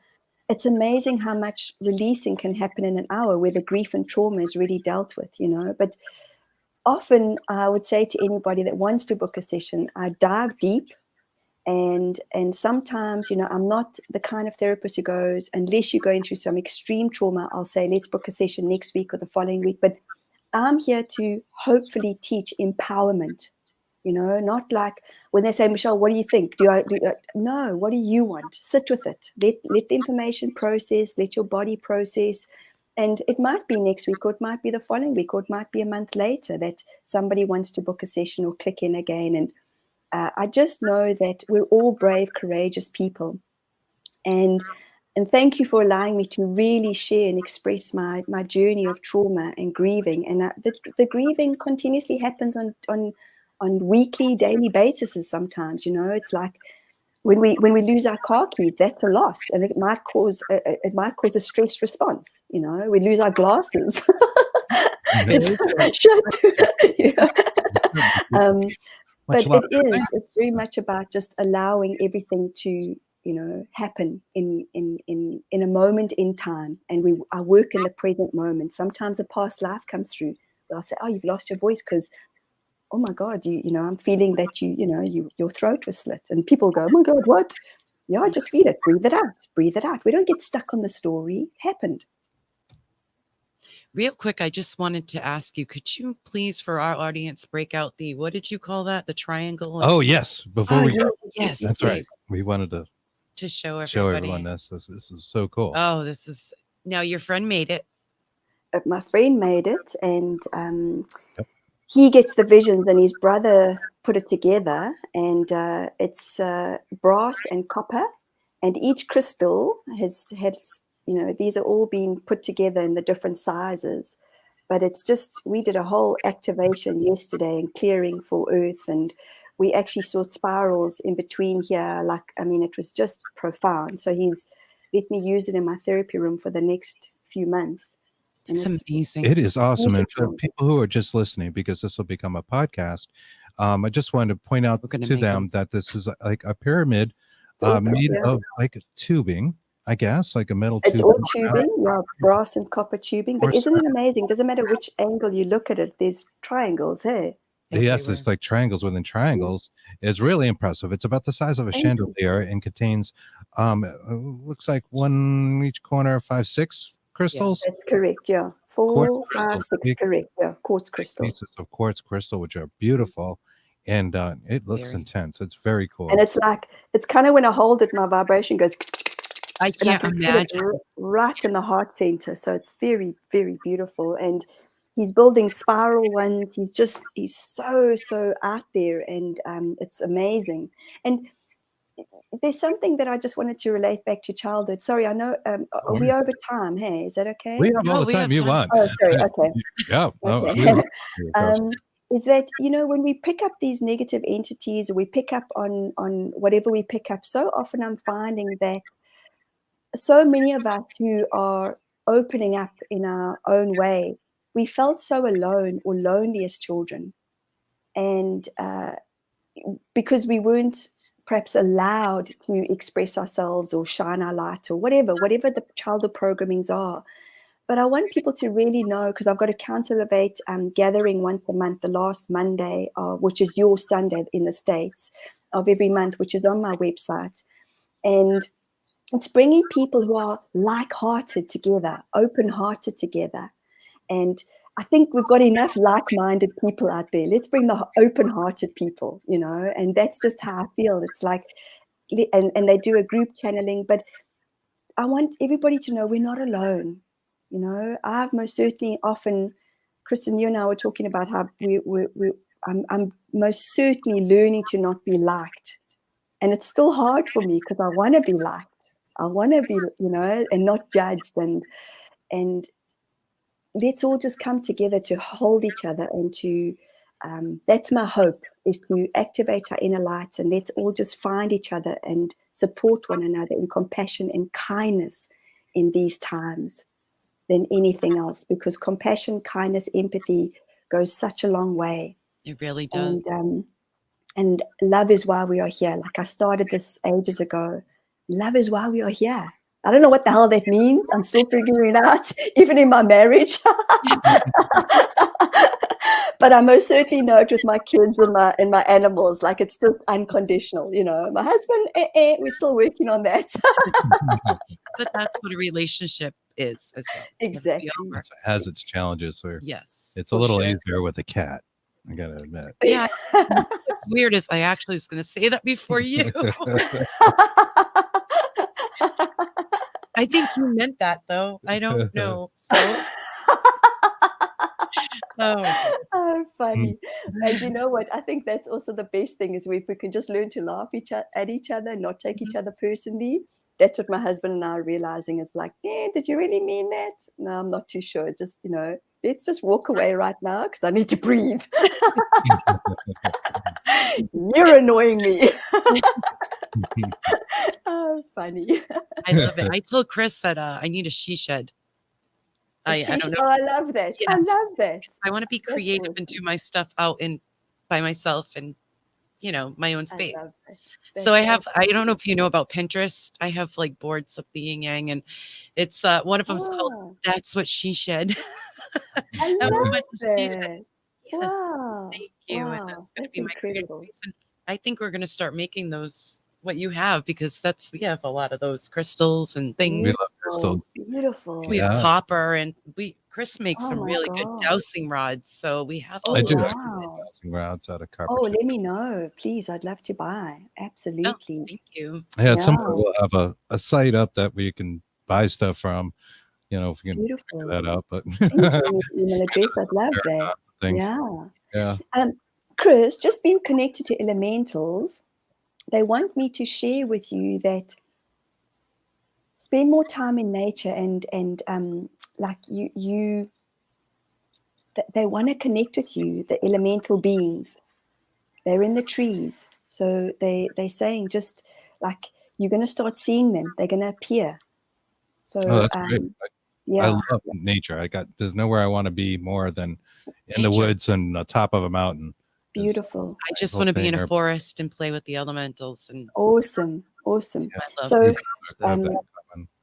it's amazing how much releasing can happen in an hour where the grief and trauma is really dealt with, But often I would say to anybody that wants to book a session, I dive deep. And sometimes, I'm not the kind of therapist who goes, unless you're going through some extreme trauma, I'll say, let's book a session next week or the following week. But I'm here to hopefully teach empowerment, not like when they say, Michelle, what do you think? No, what do you want? Sit with it. Let the information process, let your body process. And it might be next week, or it might be the following week, or it might be a month later that somebody wants to book a session or click in again. And I just know that we're all brave, courageous people. And thank you for allowing me to really share and express my journey of trauma and grieving. And the grieving continuously happens on weekly, daily basis sometimes. It's like when we lose our car keys, that's a loss, and it might cause a stress response. We lose our glasses. But it's very much about just allowing everything to, happen in a moment in time. And I work in the present moment. Sometimes a past life comes through. I'll say, oh, you've lost your voice because, oh my God, I'm feeling that your throat was slit. And people go, oh my God, what? Yeah, just feel it. Breathe it out. Breathe it out. We don't get stuck on the story. It happened. Real quick, I just wanted to ask you, could you please, for our audience, break out what did you call that? The triangle? Oh, yes. Before we go. Yes. That's right. We wanted to show everyone this. This is so cool. Oh, now your friend made it. My friend made it, and he gets the visions, and his brother put it together, and it's brass and copper, and each crystal has these are all being put together in the different sizes. But it's just, we did a whole activation yesterday and clearing for Earth, and we actually saw spirals in between here. It was just profound. So he's let me use it in my therapy room for the next few months. And it's amazing. It is awesome. And for people who are just listening, because this will become a podcast, I just wanted to point out to them that this is like a pyramid made of like tubing, I guess, like a metal tube. It's all tubing, brass and copper tubing. But isn't it amazing? Doesn't matter which angle you look at it, there's triangles, hey? Yes, it's like triangles within triangles. It's really impressive. It's about the size of a chandelier and contains, looks like one each corner, 5, 6 crystals. Yeah, that's correct, yeah. 4, 5, 6, correct, yeah. Quartz crystal. Pieces of quartz crystal, which are beautiful. And it looks intense. It's very cool. And it's kind of when I hold it, my vibration goes. I can't imagine. Right in the heart center. So it's very, very beautiful. And he's building spiral ones. He's so out there, and it's amazing. And there's something that I just wanted to relate back to childhood. Sorry, I know. Are we over time? Hey, is that okay? We have all the time you want. Oh, sorry. Okay. Yeah. Okay. Is that, when we pick up these negative entities, or we pick up on whatever we pick up, so often I'm finding that so many of us who are opening up in our own way, we felt so alone or lonely as children. And because we weren't perhaps allowed to express ourselves or shine our light or whatever the childhood programmings are. But I want people to really know, because I've got a Council of 8 gathering once a month, the last Monday, which is your Sunday in the States of every month, which is on my website. And it's bringing people who are like-hearted together, open-hearted together. And I think we've got enough like-minded people out there. Let's bring the open-hearted people, and that's just how I feel. It's like, and they do a group channeling, but I want everybody to know we're not alone. I've most certainly often, Kristen, you and I were talking about how I'm most certainly learning to not be liked. And it's still hard for me because I want to be liked. I want to be, and not judged. And let's all just come together to hold each other and to, that's my hope, is to activate our inner lights, and let's all just find each other and support one another in compassion and kindness in these times than anything else, because compassion, kindness, empathy goes such a long way. It really does. And love is why we are here. Like I started this ages ago. Love is why we are here. I don't know what the hell that means. I'm still figuring it out, even in my marriage. But I most certainly know it with my kids and my animals. Like, it's just unconditional, you know. My husband, we're still working on that. But that's what a relationship is as well. Exactly. It has its challenges. Where Yes. it's a little easier with a cat. I gotta admit. Yeah. What's weird is I actually was going to say that before you. I think you meant that, though. I don't know. So. Oh, funny. And you know what? I think that's also the best thing is if we can just learn to laugh at each other and not take each other personally. That's what my husband and I are realizing. It's like, did you really mean that? No, I'm not too sure. Just, you know, let's just walk away right now because I need to breathe. You're annoying me. Oh, funny. I love it. I told Chris that I need a she shed. I don't know. Oh, I love that. Yes. I love that. I want to be creative and do my stuff out by myself and, you know, my own space. I love that. So I don't know if you know about Pinterest. I have like boards of the yin yang, and it's one of them's called That's What She Shed. I love that. Yes. Wow. Thank you. Wow. And that's going to be incredible. my creative space. And I think we're going to start making those, what you have, because we have a lot of those crystals and things. We love crystals. Beautiful. We have copper, and Chris makes some really good God. dowsing rods. So we have I do wow. like dowsing rods out of copper. Oh, let me know. Please, I'd love to buy. Absolutely. Oh, thank you. Yeah, at some point we'll have a site up that we can buy stuff from. You know, if we can figure that out. But email address, I'd love that. Things. Yeah. Chris, just being connected to elementals, they want me to share with you that spend more time in nature and like they want to connect with you, the elemental beings. They're in the trees. So they're saying just like you're going to start seeing them. They're going to appear. So that's great. I love nature. There's nowhere I want to be more than in the woods and the top of a mountain. Beautiful. I just want to be in a forest and play with the elementals. And awesome. Yeah. So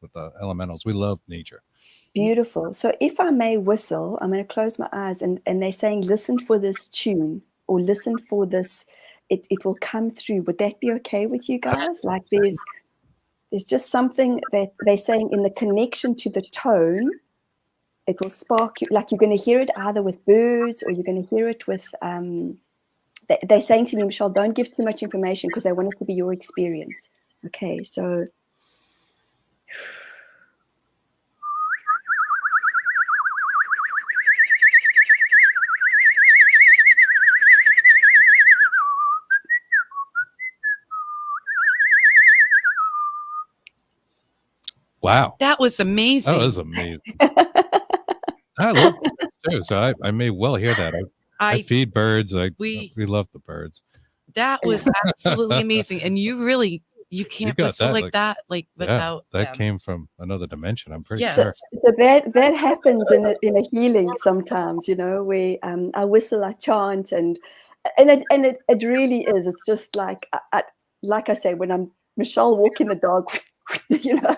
with the elementals, we love nature. Beautiful. So if I may whistle, I'm going to close my eyes and they're saying, listen for this tune or listen for this. It will come through. Would that be okay with you guys? Like there's just something that they're saying in the connection to the tone. It will spark you. Like you're going to hear it either with birds or you're going to hear it with. They're saying to me, Michelle, don't give too much information because they want it to be your experience. Okay, so. Wow. That was amazing. That was amazing. I love birds too, so I may well hear that. I feed birds. We love the birds. That was absolutely amazing. And you can't whistle like that, like without that them. Came from another dimension. I'm pretty sure. So that happens in a healing sometimes, you know, where I whistle, I chant, and it really is. It's just like I say, when I'm Michelle walking the dog, you know.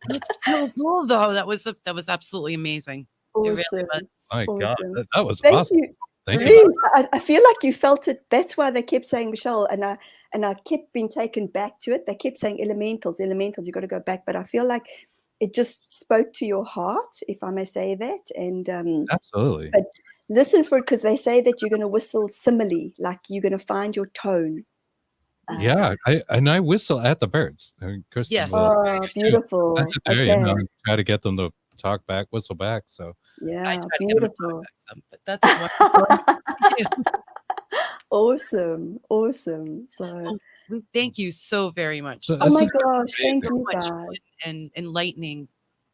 It's so cool though. That was absolutely amazing. Awesome. It really was. My God, that was Thank awesome. you. Thank really, you. I feel like you felt it. That's why they kept saying Michelle, and I kept being taken back to it. They kept saying elementals. You got to go back. But I feel like it just spoke to your heart, if I may say that. And absolutely. But listen for it because they say that you're going to whistle simile, like you're going to find your tone. I whistle at the birds. I mean, Kristen yes. Oh, beautiful. That's there, you know, try to get them to talk back, whistle back. So yeah, beautiful. But that's awesome. So thank you so very much. Oh my gosh, thank you guys. And enlightening,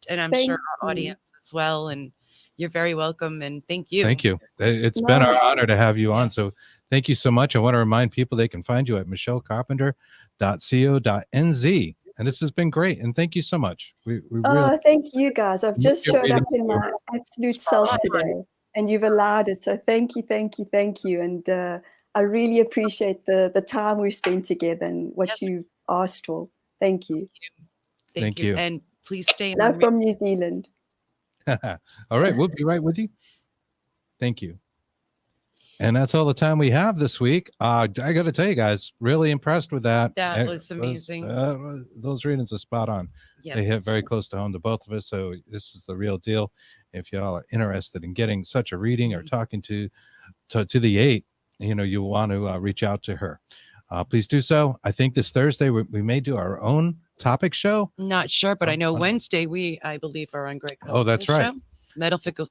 and I'm sure our audience as well. And you're very welcome. And thank you. Thank you. It's been our honor to have you on. So thank you so much. I want to remind people they can find you at michellecarpenter.co.nz. And this has been great. And thank you so much. We really thank you guys. I've just showed up in my absolute self today and you've allowed it. So thank you. And I really appreciate the time we spent together and what you asked for. Thank you. Thank you. And please stay Love on. from New Zealand. All right. We'll be right with you. Thank you. And that's all the time we have this week. I got to tell you guys, really impressed with that. That was amazing. Those readings are spot on. Yes. They hit very close to home to both of us. So this is the real deal. If y'all are interested in getting such a reading or talking to the 8, you want to reach out to her. Please do so. I think this Thursday we may do our own topic show. Not sure, but I know Wednesday I believe are on Greg. Oh, that's right. Show. Metaphysical,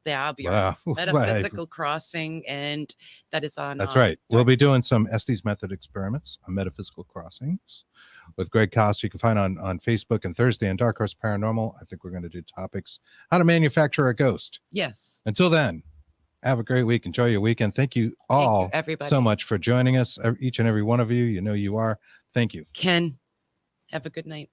metaphysical crossing, and that is on. That's right. We'll be doing some Estes method experiments on metaphysical crossings with Greg Koss. You can find on Facebook, and Thursday on Dark Horse Paranormal. I think we're going to do topics: how to manufacture a ghost. Yes. Until then, have a great week. Enjoy your weekend. Thank you all everybody, so much for joining us. Each and every one of you. You know you are. Thank you. Ken, have a good night.